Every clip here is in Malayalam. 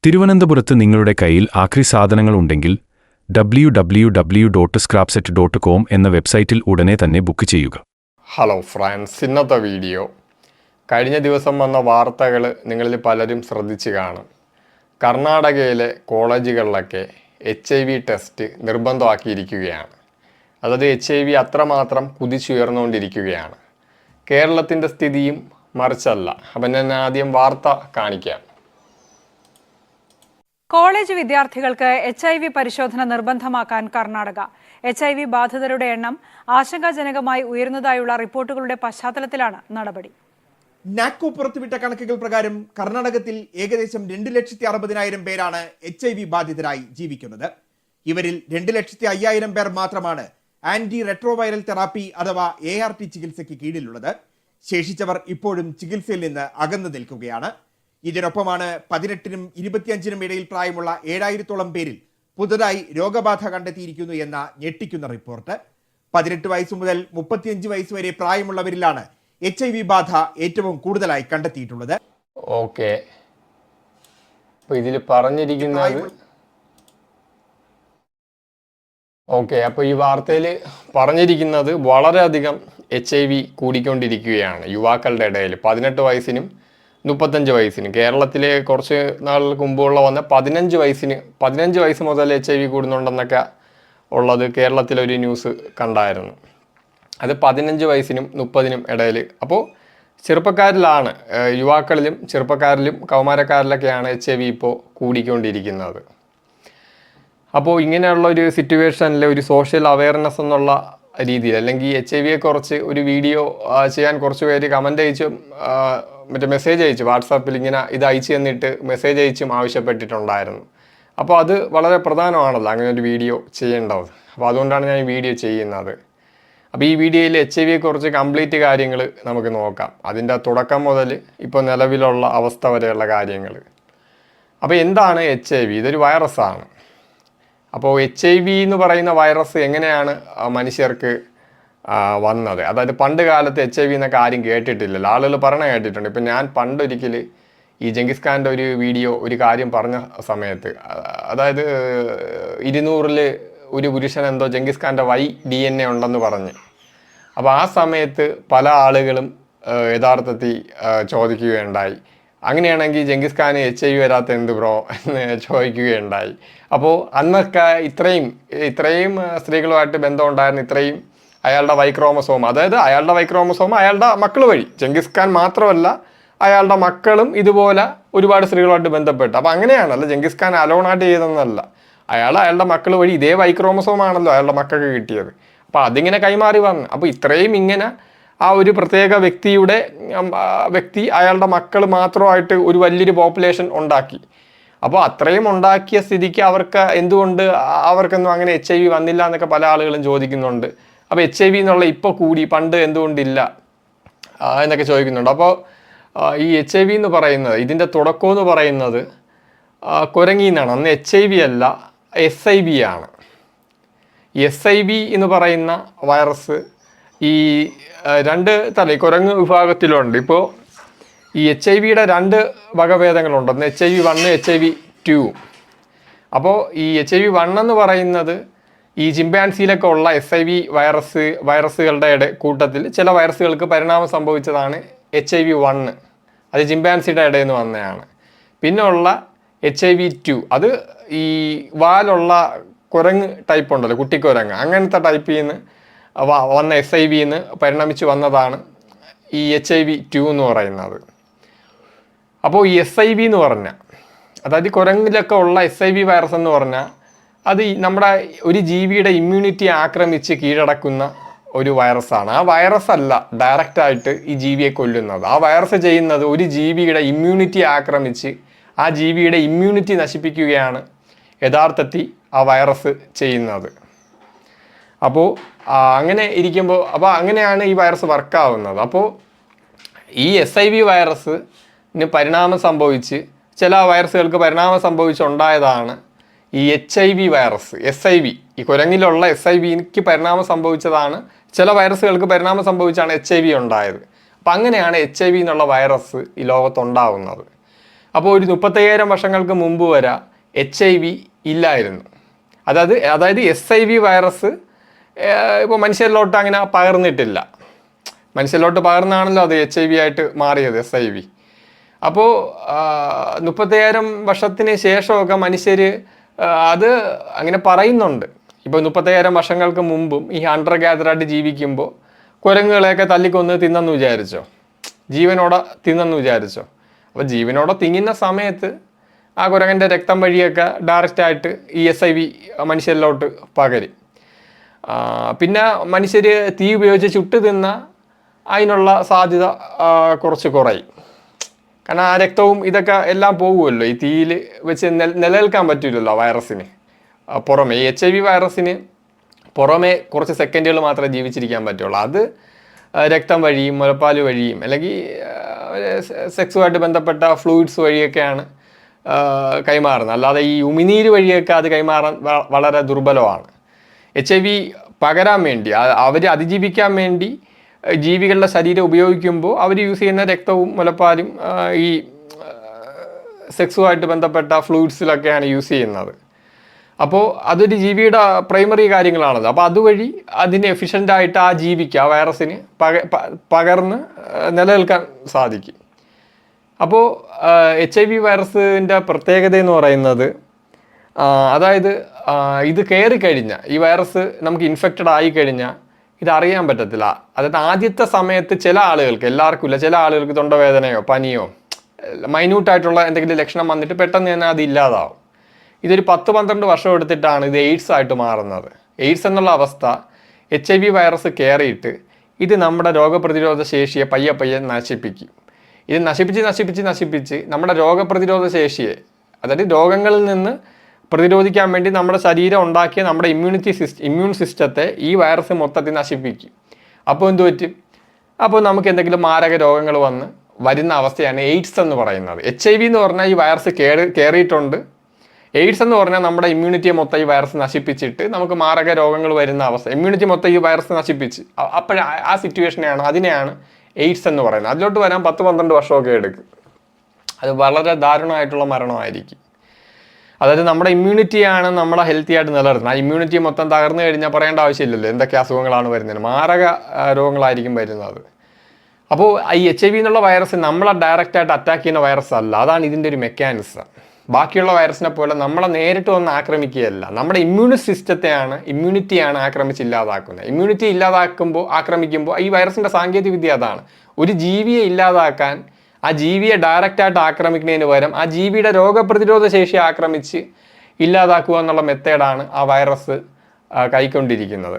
തിരുവനന്തപുരത്ത് നിങ്ങളുടെ കയ്യിൽ ആക്രി സാധനങ്ങൾ ഉണ്ടെങ്കിൽ www.scrapset.com എന്ന വെബ്സൈറ്റിൽ ഉടനെ തന്നെ ബുക്ക് ചെയ്യുക. ഹലോ ഫ്രണ്ട്സ്, ഇന്നത്തെ വീഡിയോ കഴിഞ്ഞ ദിവസം വന്ന വാർത്തകൾ നിങ്ങളിൽ പലരും ശ്രദ്ധിച്ചു കാണും. കർണാടകയിലെ കോളേജുകളിലൊക്കെ HIV ടെസ്റ്റ് നിർബന്ധമാക്കിയിരിക്കുകയാണ്. അതായത് HIV അത്രമാത്രം കുതിച്ചുയർന്നുകൊണ്ടിരിക്കുകയാണ്. കേരളത്തിൻ്റെ സ്ഥിതിയും മറിച്ചല്ല. അപ്പം ഞാൻ ആദ്യം വാർത്ത കാണിക്കാം. കോളേജ് വിദ്യാർത്ഥികൾക്ക് HIV പരിശോധന നിർബന്ധമാക്കാൻ കർണാടക. HIV ബാധിതരുടെ എണ്ണം ആശങ്കാജനകമായി ഉയരുന്നതായുള്ള റിപ്പോർട്ടുകളുടെ പശ്ചാത്തലത്തിലാണ് നടപടി. നാക്കോ പുറത്തുവിട്ട കണക്കുകൾ പ്രകാരം കർണാടകത്തിൽ ഏകദേശം 2,60,000 പേരാണ് HIV ബാധിതരായി ജീവിക്കുന്നത്. ഇവരിൽ 2,05,000 പേർ മാത്രമാണ് ആന്റി റെട്രോവൈറൽ തെറാപ്പി അഥവാ ART ചികിത്സയ്ക്ക് കീഴിലുള്ളത്. ശേഷിച്ചവർ ഇപ്പോഴും ചികിത്സയിൽ നിന്ന് അകന്നു നിൽക്കുകയാണ്. ഇതിനൊപ്പമാണ് 18-നും 25-നും ഇടയിൽ പ്രായമുള്ള 7,000-ഓളം പേരിൽ പുതുതായി രോഗബാധ കണ്ടെത്തിയിരിക്കുന്നു എന്ന ഞെട്ടിക്കുന്ന റിപ്പോർട്ട്. 18 വയസ്സ് മുതൽ 35 വയസ്സ് വരെ പ്രായമുള്ളവരിലാണ് HIV ബാധ ഏറ്റവും കൂടുതലായി കണ്ടെത്തിയിട്ടുള്ളത്. ഓക്കെ, അപ്പോൾ ഇതിൽ പറഞ്ഞിരിക്കുന്നത് അപ്പോൾ ഈ വാർത്തയിൽ പറഞ്ഞിരിക്കുന്നത് വളരെയധികം HIV കൂടിക്കൊണ്ടിരിക്കുകയാണ് യുവാക്കളുടെ ഇടയിൽ. 18 വയസ്സിനും 35 വയസ്സിനും. കേരളത്തിലെ കുറച്ച് നാളുകൾക്ക് മുമ്പുള്ള വന്ന 15 വയസ്സ് മുതൽ HIV കൂടുന്നുണ്ടെന്നൊക്കെ ഉള്ളത് കേരളത്തിലൊരു ന്യൂസ് കണ്ടായിരുന്നു. അത് 15 വയസ്സിനും 30-നും ഇടയിൽ. അപ്പോൾ ചെറുപ്പക്കാരിലാണ്, യുവാക്കളിലും ചെറുപ്പക്കാരിലും കൗമാരക്കാരിലൊക്കെയാണ് HIV ഇപ്പോൾ കൂടിക്കൊണ്ടിരിക്കുന്നത്. അപ്പോൾ ഇങ്ങനെയുള്ള ഒരു സിറ്റുവേഷനിൽ ഒരു സോഷ്യൽ അവയർനെസ് എന്നുള്ള രീതിയിൽ, അല്ലെങ്കിൽ HIV-യെക്കുറിച്ച് ഒരു വീഡിയോ ചെയ്യാൻ കുറച്ച് പേര് കമൻ്റ് അയച്ചും മെസ്സേജ് അയച്ചു, വാട്സാപ്പിൽ ഇങ്ങനെ ഇത് അയച്ചു തന്നിട്ട് മെസ്സേജ് അയച്ചും ആവശ്യപ്പെട്ടിട്ടുണ്ടായിരുന്നു. അപ്പോൾ അത് വളരെ പ്രധാനമാണല്ലോ അങ്ങനെ ഒരു വീഡിയോ ചെയ്യേണ്ടത്. അപ്പോൾ അതുകൊണ്ടാണ് ഞാൻ ഈ വീഡിയോ ചെയ്യുന്നത്. അപ്പോൾ ഈ വീഡിയോയിൽ HIV-യെക്കുറിച്ച് കംപ്ലീറ്റ് കാര്യങ്ങൾ നമുക്ക് നോക്കാം, അതിൻ്റെ തുടക്കം മുതൽ ഇപ്പോൾ നിലവിലുള്ള അവസ്ഥ വരെയുള്ള കാര്യങ്ങൾ. അപ്പോൾ എന്താണ് HIV? ഇതൊരു വൈറസാണ്. അപ്പോൾ HIV എന്ന് പറയുന്ന വൈറസ് എങ്ങനെയാണ് മനുഷ്യർക്ക് വന്നത്? അതായത് പണ്ട് കാലത്ത് HIV എന്നൊക്കെ ആരും കേട്ടിട്ടില്ലല്ലോ, ആളുകൾ പറഞ്ഞ കേട്ടിട്ടുണ്ട്. ഇപ്പം ഞാൻ പണ്ടൊരിക്കൽ ഈ ജംഗിസ് ഖാൻ്റെ ഒരു വീഡിയോ ഒരു കാര്യം പറഞ്ഞ സമയത്ത്, അതായത് 200-ൽ ഒരു പുരുഷൻ എന്തോ ജംഗിസ് ഖാൻ്റെ DNA ഉണ്ടെന്ന് പറഞ്ഞ്. അപ്പോൾ ആ സമയത്ത് പല ആളുകളും യഥാർത്ഥത്തിൽ ചോദിക്കുകയുണ്ടായി, അങ്ങനെയാണെങ്കിൽ ജംഗിസ് ഖാന് HIV വരാത്ത എന്ത് ബ്രോ എന്ന് ചോദിക്കുകയുണ്ടായി. അപ്പോൾ അന്നൊക്കെ ഇത്രയും സ്ത്രീകളുമായിട്ട് ബന്ധമുണ്ടായിരുന്നു, ഇത്രയും അയാളുടെ വൈക്രോമസോം, അതായത് അയാളുടെ വൈക്രോമസോം അയാളുടെ മക്കൾ വഴി, ജംഗിസ് ഖാൻ മാത്രമല്ല അയാളുടെ മക്കളും ഇതുപോലെ ഒരുപാട് സ്ത്രീകളുമായിട്ട് ബന്ധപ്പെട്ടു. അപ്പോൾ അങ്ങനെയാണല്ലോ, ജംഗിസ് ഖാൻ അലോണായിട്ട് ചെയ്തതെന്നല്ല, അയാളുടെ മക്കൾ വഴി ഇതേ വൈക്രോമസോം ആണല്ലോ അയാളുടെ മക്കൾക്ക് കിട്ടിയത്. അപ്പോൾ അതിങ്ങനെ കൈമാറി വന്നു. അപ്പോൾ ഇത്രയും ഇങ്ങനെ ആ ഒരു പ്രത്യേക വ്യക്തി അയാളുടെ മക്കൾ മാത്രമായിട്ട് ഒരു വലിയൊരു പോപ്പുലേഷൻ ഉണ്ടാക്കി. അപ്പോൾ അത്രയും ഉണ്ടാക്കിയ സ്ഥിതിക്ക് എന്തുകൊണ്ട് അവർക്കൊന്നും അങ്ങനെ HIV വന്നില്ല എന്നൊക്കെ പല ആളുകളും ചോദിക്കുന്നുണ്ട്. അപ്പോൾ HIV എന്നുള്ള ഇപ്പോൾ കൂടി, പണ്ട് എന്തുകൊണ്ടില്ല എന്നൊക്കെ ചോദിക്കുന്നുണ്ട്. അപ്പോൾ ഈ HIV എന്ന് പറയുന്നത്, ഇതിൻ്റെ തുടക്കം എന്ന് പറയുന്നത് കുരങ്ങിൽ നിന്നാണ്. അന്ന് HIV അല്ല, SIV ആണ്. SIV എന്ന് പറയുന്ന വൈറസ് ഈ രണ്ട് തരം കുരങ്ങ് വിഭാഗത്തിലുണ്ട്. ഇപ്പോൾ ഈ HIV-യുടെ 2 വകഭേദങ്ങളുണ്ട്, ഒന്ന് HIV-1, HIV-2. അപ്പോൾ ഈ HIV-1 എന്ന് പറയുന്നത് ഈ ചിമ്പാൻസിയിലൊക്കെ ഉള്ള SIV വൈറസുകളുടെ കൂട്ടത്തിൽ ചില വൈറസുകൾക്ക് പരിണാമം സംഭവിച്ചതാണ് HIV-1. അത് ചിമ്പാൻസിയുടെ ഇടയിൽ നിന്ന് വന്നതാണ്. പിന്നെ ഉള്ള HIV-2 അത് ഈ വാലുള്ള കുരങ്ങ് ടൈപ്പ് ഉണ്ടല്ലോ, കുട്ടിക്കുരങ്ങ്, അങ്ങനത്തെ ടൈപ്പിൽ നിന്ന് വന്ന SIV-ന്ന് പരിണമിച്ച് വന്നതാണ് ഈ HIV-2 എന്ന് പറയുന്നത്. അപ്പോൾ ഈ SIV എന്ന് പറഞ്ഞാൽ, അതായത് കുരങ്ങിലൊക്കെ ഉള്ള SIV വൈറസ് എന്ന് പറഞ്ഞാൽ അത് നമ്മുടെ ഒരു ജീവിയുടെ ഇമ്മ്യൂണിറ്റി ആക്രമിച്ച് കീഴടക്കുന്ന ഒരു വൈറസാണ്. ആ വൈറസ് അല്ല ഡയറക്റ്റായിട്ട് ഈ ജീവിയെ കൊല്ലുന്നത്. ആ വൈറസ് ചെയ്യുന്നത് ഒരു ജീവിയുടെ ഇമ്മ്യൂണിറ്റി ആക്രമിച്ച് ആ ജീവിയുടെ ഇമ്മ്യൂണിറ്റി നശിപ്പിക്കുകയാണ് യഥാർത്ഥത്തിൽ ആ വൈറസ് ചെയ്യുന്നത്. അപ്പോൾ അങ്ങനെ ഇരിക്കുമ്പോൾ അങ്ങനെയാണ് ഈ വൈറസ് വർക്കാവുന്നത്. അപ്പോൾ ഈ SIV വൈറസിന് പരിണാമം സംഭവിച്ച്, ചില വൈറസുകൾക്ക് പരിണാമം സംഭവിച്ചുണ്ടായതാണ് ഈ HIV വൈറസ്. SIV, ഈ കുരങ്ങിലുള്ള SIVക്ക് പരിണാമം സംഭവിച്ചതാണ്, ചില വൈറസുകൾക്ക് പരിണാമം സംഭവിച്ചാണ് HIV ഉണ്ടായത്. അപ്പം അങ്ങനെയാണ് HIV എന്നുള്ള വൈറസ് ഈ ലോകത്തുണ്ടാവുന്നത്. അപ്പോൾ ഒരു 35,000 വർഷങ്ങൾക്ക് മുമ്പ് വരെ HIV ഇല്ലായിരുന്നു. അതായത് SIV വൈറസ് ഇപ്പോൾ മനുഷ്യരിലോട്ട് അങ്ങനെ പകർന്നിട്ടില്ല. മനുഷ്യരിലോട്ട് പകർന്നാണല്ലോ അത് HIV ആയിട്ട് മാറിയത്, SIV. അപ്പോൾ 35,000 വർഷത്തിന് ശേഷമൊക്കെ മനുഷ്യർ അത് അങ്ങനെ പറയുന്നുണ്ട്. ഇപ്പോൾ 35,000 വർഷങ്ങൾക്ക് മുമ്പും ഈ ഹണ്ടർ ഗാദറായിട്ട് ജീവിക്കുമ്പോൾ കുരങ്ങുകളെയൊക്കെ തല്ലിക്കൊന്ന് തിന്നെന്ന് വിചാരിച്ചോ, ജീവനോടെ തിന്നെന്ന് വിചാരിച്ചോ. അപ്പോൾ ജീവനോടെ തിന്നുന്ന സമയത്ത് ആ കുരങ്ങൻ്റെ രക്തം വഴിയൊക്കെ ഡയറക്റ്റായിട്ട് ഈ SIV മനുഷ്യരിലോട്ട് പകരും. പിന്നെ മനുഷ്യർ തീ ഉപയോഗിച്ച് ചുട്ട് തിന്ന അതിനുള്ള സാധ്യത കുറച്ച് കുറയും. കാരണം ആ രക്തവും ഇതൊക്കെ എല്ലാം പോകുമല്ലോ, ഈ തീയിൽ വെച്ച് നിലനിൽക്കാൻ പറ്റില്ലല്ലോ വൈറസിന് പുറമെ. ഈ HIV വൈറസിന് പുറമെ കുറച്ച് സെക്കൻഡുകൾ മാത്രമേ ജീവിച്ചിരിക്കാൻ പറ്റുള്ളൂ. അത് രക്തം വഴിയും മുലപ്പാൽ വഴിയും അല്ലെങ്കിൽ സെക്സുമായിട്ട് ബന്ധപ്പെട്ട ഫ്ലൂയിഡ്സ് വഴിയൊക്കെയാണ് കൈമാറുന്നത്. അല്ലാതെ ഈ ഉമിനീര് വഴിയൊക്കെ അത് കൈമാറാൻ വളരെ ദുർബലമാണ്. HIV പകരാൻ വേണ്ടി, അവർ അതിജീവിക്കാൻ വേണ്ടി ജീവികളുടെ ശരീരം ഉപയോഗിക്കുമ്പോൾ അവർ യൂസ് ചെയ്യുന്ന രക്തവും മുലപ്പാലും ഈ സെക്സുമായിട്ട് ബന്ധപ്പെട്ട ഫ്ലൂയിഡ്സിലൊക്കെയാണ് യൂസ് ചെയ്യുന്നത്. അപ്പോൾ അതൊരു ജീവിയുടെ പ്രൈമറി കാര്യങ്ങളാണത്. അപ്പോൾ അതുവഴി അതിന് എഫിഷ്യൻ്റായിട്ട് ആ ജീവിക്ക്, ആ വൈറസിന് പകർന്ന് നിലനിൽക്കാൻ സാധിക്കും. അപ്പോൾ HIV വൈറസിൻ്റെ പ്രത്യേകത എന്ന് പറയുന്നത്, അതായത് ഇത് കയറിക്കഴിഞ്ഞാൽ, ഈ വൈറസ് നമുക്ക് ഇൻഫെക്റ്റഡ് ആയിക്കഴിഞ്ഞാൽ ഇതറിയാൻ പറ്റത്തില്ല. അതായത് ആദ്യത്തെ സമയത്ത് ചില ആളുകൾക്ക്, എല്ലാവർക്കും ഇല്ല, ചില ആളുകൾക്ക് തൊണ്ടവേദനയോ പനിയോ മൈന്യൂട്ടായിട്ടുള്ള എന്തെങ്കിലും ലക്ഷണം വന്നിട്ട് പെട്ടെന്ന് തന്നെ അത് ഇല്ലാതാവും. ഇതൊരു 10-12 വർഷം എടുത്തിട്ടാണ് ഇത് എയ്ഡ്സ് ആയിട്ട് മാറുന്നത്. എയ്ഡ്സ് എന്നുള്ള അവസ്ഥ HIV വൈറസ് കയറിയിട്ട് ഇത് നമ്മുടെ രോഗപ്രതിരോധ ശേഷിയെ പയ്യെ നശിപ്പിക്കും. ഇത് നശിപ്പിച്ച് നമ്മുടെ രോഗപ്രതിരോധ ശേഷിയെ, അതായത് രോഗങ്ങളിൽ നിന്ന് പ്രതിരോധിക്കാൻ വേണ്ടി നമ്മുടെ ശരീരം ഉണ്ടാക്കിയ നമ്മുടെ ഇമ്മ്യൂൺ സിസ്റ്റത്തെ ഈ വൈറസ് മൊത്തത്തിൽ നശിപ്പിക്കും. അപ്പോൾ എന്ത് പറ്റും? അപ്പോൾ നമുക്ക് എന്തെങ്കിലും മാരക രോഗങ്ങൾ വരുന്ന അവസ്ഥയാണ് എയ്ഡ്സ് എന്ന് പറയുന്നത്. HIV എന്ന് പറഞ്ഞാൽ ഈ വൈറസ് കയറിയിട്ടുണ്ട്. എയ്ഡ്സ് എന്ന് പറഞ്ഞാൽ നമ്മുടെ ഇമ്മ്യൂണിറ്റിയെ മൊത്തം ഈ വൈറസ് നശിപ്പിച്ചിട്ട് നമുക്ക് മാരക രോഗങ്ങൾ വരുന്ന അവസ്ഥ. ഇമ്മ്യൂണിറ്റി മൊത്തം ഈ വൈറസ് നശിപ്പിച്ച് ആ സിറ്റുവേഷനെയാണ്, അതിനെയാണ് എയ്ഡ്സ് എന്ന് പറയുന്നത്. അതിലോട്ട് വരാൻ 10-12 വർഷമൊക്കെ എടുക്കും. അത് വളരെ ദാരുണമായിട്ടുള്ള മരണമായിരിക്കും. അതായത് നമ്മുടെ ഇമ്മ്യൂണിറ്റിയാണ് നമ്മളെ ഹെൽത്തി ആയിട്ട് നിലനിർത്തുന്നത്. ആ ഇമ്മ്യൂണിറ്റി മൊത്തം തകർന്നു കഴിഞ്ഞാൽ പറയേണ്ട ആവശ്യമില്ലല്ലോ എന്തൊക്കെ അസുഖങ്ങളാണ് വരുന്നത്. മാരക രോഗങ്ങളായിരിക്കും വരുന്നത്. അപ്പോൾ ഈ HIV എന്നുള്ള വൈറസ് നമ്മളെ ഡയറക്റ്റായിട്ട് അറ്റാക്ക് ചെയ്യുന്ന വൈറസ് അല്ല. അതാണ് ഇതിൻ്റെ ഒരു മെക്കാനിസം. ബാക്കിയുള്ള വൈറസിനെ പോലെ നമ്മളെ നേരിട്ട് വന്ന് ആക്രമിക്കുകയല്ല, നമ്മുടെ ഇമ്മ്യൂണിറ്റിയാണ് ആക്രമിച്ച് ഇല്ലാതാക്കുന്നത്. ഇമ്മ്യൂണിറ്റി ആക്രമിക്കുമ്പോൾ ഈ വൈറസിൻ്റെ സാങ്കേതിക വിദ്യ അതാണ്. ഒരു ജീവിയെ ഇല്ലാതാക്കാൻ ആ ജീവിയെ ഡയറക്റ്റായിട്ട് ആക്രമിക്കുന്നതിന് പകരം ആ ജീവിയുടെ രോഗപ്രതിരോധ ശേഷി ആക്രമിച്ച് ഇല്ലാതാക്കുക എന്നുള്ള മെത്തേഡാണ് ആ വൈറസ് കൈക്കൊണ്ടിരിക്കുന്നത്.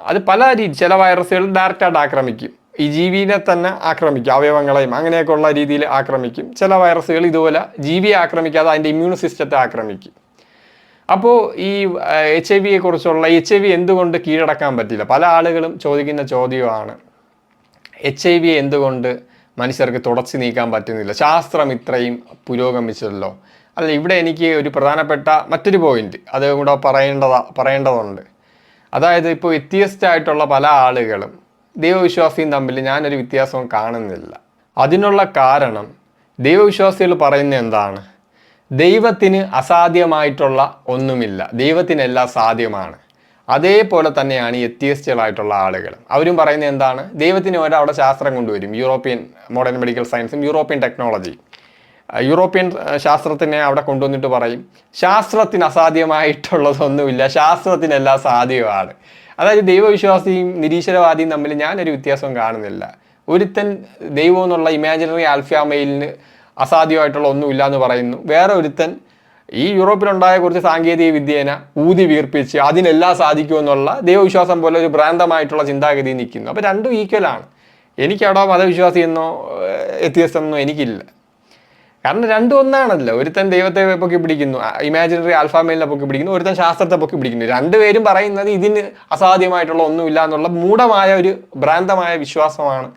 അത് പല ചില വൈറസുകൾ ഡയറക്റ്റായിട്ട് ആക്രമിക്കും, ഈ ജീവിയെ തന്നെ ആക്രമിക്കും, അവയവങ്ങളെയും അങ്ങനെയൊക്കെ ഉള്ള രീതിയിൽ ആക്രമിക്കും. ചില വൈറസുകൾ ഇതുപോലെ ജീവിയെ ആക്രമിക്കാതെ അതിൻ്റെ ഇമ്മ്യൂൺ സിസ്റ്റത്തെ ആക്രമിക്കും. അപ്പോൾ ഈ HIV കുറിച്ചുള്ള HIV എന്തുകൊണ്ട് കീഴടക്കാൻ പറ്റില്ല? പല ആളുകളും ചോദിക്കുന്ന ചോദ്യമാണ്, HIV എന്തുകൊണ്ട് മനുഷ്യർക്ക് തുടച്ചു നീക്കാൻ പറ്റുന്നില്ല? ശാസ്ത്രം ഇത്രയും പുരോഗമിച്ചല്ലോ. അല്ല, ഇവിടെ എനിക്ക് ഒരു പ്രധാനപ്പെട്ട മറ്റൊരു പോയിന്റ് അത് കൂടെ പറയേണ്ടതുണ്ട്. അതായത് ഇപ്പോൾ വ്യത്യസ്തമായിട്ടുള്ള പല ആളുകളും ദൈവവിശ്വാസിയും തമ്മിൽ ഞാനൊരു വ്യത്യാസവും കാണുന്നില്ല. അതിനുള്ള കാരണം ദൈവവിശ്വാസികൾ പറയുന്നത് എന്താണ്? ദൈവത്തിന് അസാധ്യമായിട്ടുള്ള ഒന്നുമില്ല, ദൈവത്തിനെല്ലാം സാധ്യമാണ്. അതേപോലെ തന്നെയാണ് ഈ എത്തിയസ്റ്റുകളായിട്ടുള്ള ആളുകൾ. അവരും പറയുന്നത് എന്താണ്? ദൈവത്തിന് അവിടെ ശാസ്ത്രം കൊണ്ടുവരും, യൂറോപ്യൻ മോഡേൺ മെഡിക്കൽ സയൻസും യൂറോപ്യൻ ടെക്നോളജി, യൂറോപ്യൻ ശാസ്ത്രത്തിനെ അവിടെ കൊണ്ടുവന്നിട്ട് പറയും ശാസ്ത്രത്തിന് അസാധ്യമായിട്ടുള്ളതൊന്നുമില്ല, ശാസ്ത്രത്തിനെല്ലാം സാധ്യമാണ്. അതായത് ദൈവവിശ്വാസിയും നിരീശ്വരവാദിയും തമ്മിൽ ഞാനൊരു വ്യത്യാസവും കാണുന്നില്ല. ഒരുത്തൻ ദൈവം എന്നുള്ള ഇമാജിനറി ആൽഫാമെയിലിന് അസാധ്യമായിട്ടുള്ള ഒന്നുമില്ല എന്ന് പറയുന്നു, വേറെ ഒരുത്തൻ ഈ യൂറോപ്പിലുണ്ടായ കുറച്ച് സാങ്കേതിക വിദ്യേനെ ഊതി വീർപ്പിച്ച് അതിനെല്ലാം സാധിക്കുമെന്നുള്ള ദൈവവിശ്വാസം പോലെ ഒരു ഭ്രാന്തമായിട്ടുള്ള ചിന്താഗതി നിൽക്കുന്നു. അപ്പോൾ രണ്ടും ഈക്വലാണ്. എനിക്കവിടെ മതവിശ്വാസി എന്നോ എത്തിയസം എന്നോ എനിക്കില്ല. കാരണം രണ്ടും ഒന്നാണല്ലോ. ഒരുത്തൻ ദൈവത്തെ പൊക്കി പിടിക്കുന്നു, ഇമാജിനറി ആൽഫാമെയിലിനെ പൊക്കി പിടിക്കുന്നു, ഒരുത്തൻ ശാസ്ത്രത്തെ പൊക്കി പിടിക്കുന്നു. രണ്ടുപേരും പറയുന്നത് ഇതിന് അസാധ്യമായിട്ടുള്ള ഒന്നുമില്ല എന്നുള്ള മൂഢമായ ഒരു ഭ്രാന്തമായ വിശ്വാസമാണ്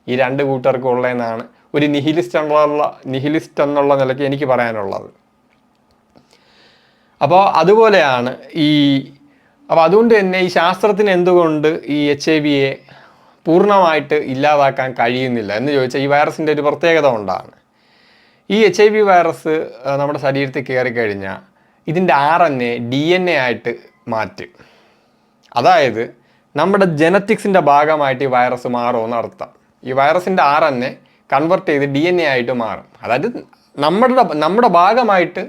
ഈ രണ്ട് കൂട്ടർക്കും ഉള്ളതെന്നാണ് ഒരു നിഹിലിസ്റ്റ് എന്നുള്ള നിലയ്ക്ക് എനിക്ക് പറയാനുള്ളത്. അപ്പോൾ അതുപോലെയാണ് അപ്പോൾ അതുകൊണ്ട് തന്നെ ഈ ശാസ്ത്രത്തിന് എന്തുകൊണ്ട് ഈ HIV-യെ പൂർണ്ണമായിട്ട് ഇല്ലാതാക്കാൻ കഴിയുന്നില്ല എന്ന് ചോദിച്ചാൽ ഈ വൈറസിൻ്റെ ഒരു പ്രത്യേകത കൊണ്ടാണ്. ഈ HIV വൈറസ് നമ്മുടെ ശരീരത്തിൽ കയറി കഴിഞ്ഞാൽ ഇതിൻ്റെ RNA DNA ആയിട്ട് മാറ്റും. അതായത് നമ്മുടെ ജനറ്റിക്സിൻ്റെ ഭാഗമായിട്ട് ഈ വൈറസ് മാറുമെന്ന് അർത്ഥം. ഈ വൈറസിൻ്റെ RNA കൺവെർട്ട് ചെയ്ത് DNA ആയിട്ട് മാറും. അതായത് നമ്മുടെ ഭാഗമായിട്ട്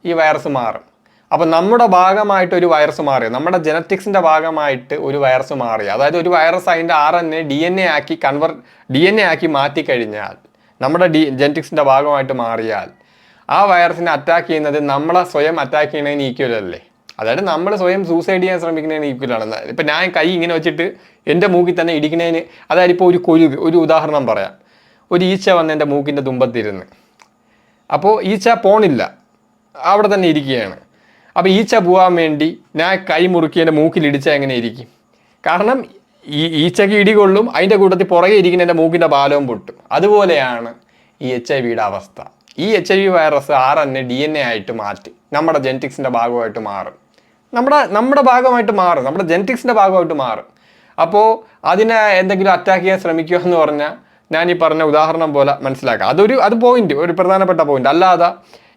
ഈ വൈറസ് മാറും. അപ്പം നമ്മുടെ ഭാഗമായിട്ട് ഒരു വൈറസ് മാറി, നമ്മുടെ ജനറ്റിക്സിൻ്റെ ഭാഗമായിട്ട് ഒരു വൈറസ് മാറി, അതായത് ഒരു വൈറസ് അതിൻ്റെ RNA DNA ആക്കി മാറ്റിക്കഴിഞ്ഞാൽ, നമ്മുടെ ജനറ്റിക്സിൻ്റെ ഭാഗമായിട്ട് മാറിയാൽ ആ വൈറസിനെ അറ്റാക്ക് ചെയ്യുന്നത് നമ്മളെ സ്വയം അറ്റാക്ക് ചെയ്യണതിന് ഈക്വലല്ലേ. അതായത് നമ്മൾ സ്വയം സൂസൈഡ് ചെയ്യാൻ ശ്രമിക്കുന്നതിന് ഈക്വലാണ്. ഇപ്പം ഞാൻ കൈ ഇങ്ങനെ വെച്ചിട്ട് എൻ്റെ മൂക്കിൽ തന്നെ ഇടിക്കുന്നതിന്, അതായത് ഇപ്പോൾ ഒരു ഉദാഹരണം പറയാം. ഒരു ഈച്ച വന്ന് എൻ്റെ മൂക്കിൻ്റെ തുമ്പത്തിരുന്ന്, അപ്പോൾ ഈച്ച പോണില്ല, അവിടെ തന്നെ ഇരിക്കുകയാണ്. അപ്പോൾ ഈച്ച പോകാൻ വേണ്ടി ഞാൻ കൈ മുറുക്കി എൻ്റെ മൂക്കിലിടിച്ചാൽ എങ്ങനെ ഇരിക്കും? കാരണം ഈ ഈച്ചയ്ക്ക് ഇടികൊള്ളും, അതിൻ്റെ കൂട്ടത്തിൽ പുറകെ ഇരിക്കുന്ന എൻ്റെ മൂക്കിൻ്റെ പാലവും പൊട്ടും. അതുപോലെയാണ് ഈ HIV അവസ്ഥ. ഈ HIV വൈറസ് RNA DNA ആയിട്ട് മാറ്റി നമ്മുടെ ജനറ്റിക്സിൻ്റെ ഭാഗമായിട്ട് മാറും, നമ്മുടെ ഭാഗമായിട്ട് മാറും, നമ്മുടെ ജനറ്റിക്സിൻ്റെ ഭാഗമായിട്ട് മാറും. അപ്പോൾ അതിനെ എന്തെങ്കിലും അറ്റാക്ക് ചെയ്യാൻ ശ്രമിക്കുക എന്ന് പറഞ്ഞാൽ ഞാൻ ഈ പറഞ്ഞ ഉദാഹരണം പോലെ മനസ്സിലാക്കുക. അത് പോയിന്റ്, ഒരു പ്രധാനപ്പെട്ട പോയിന്റ്. അല്ലാതെ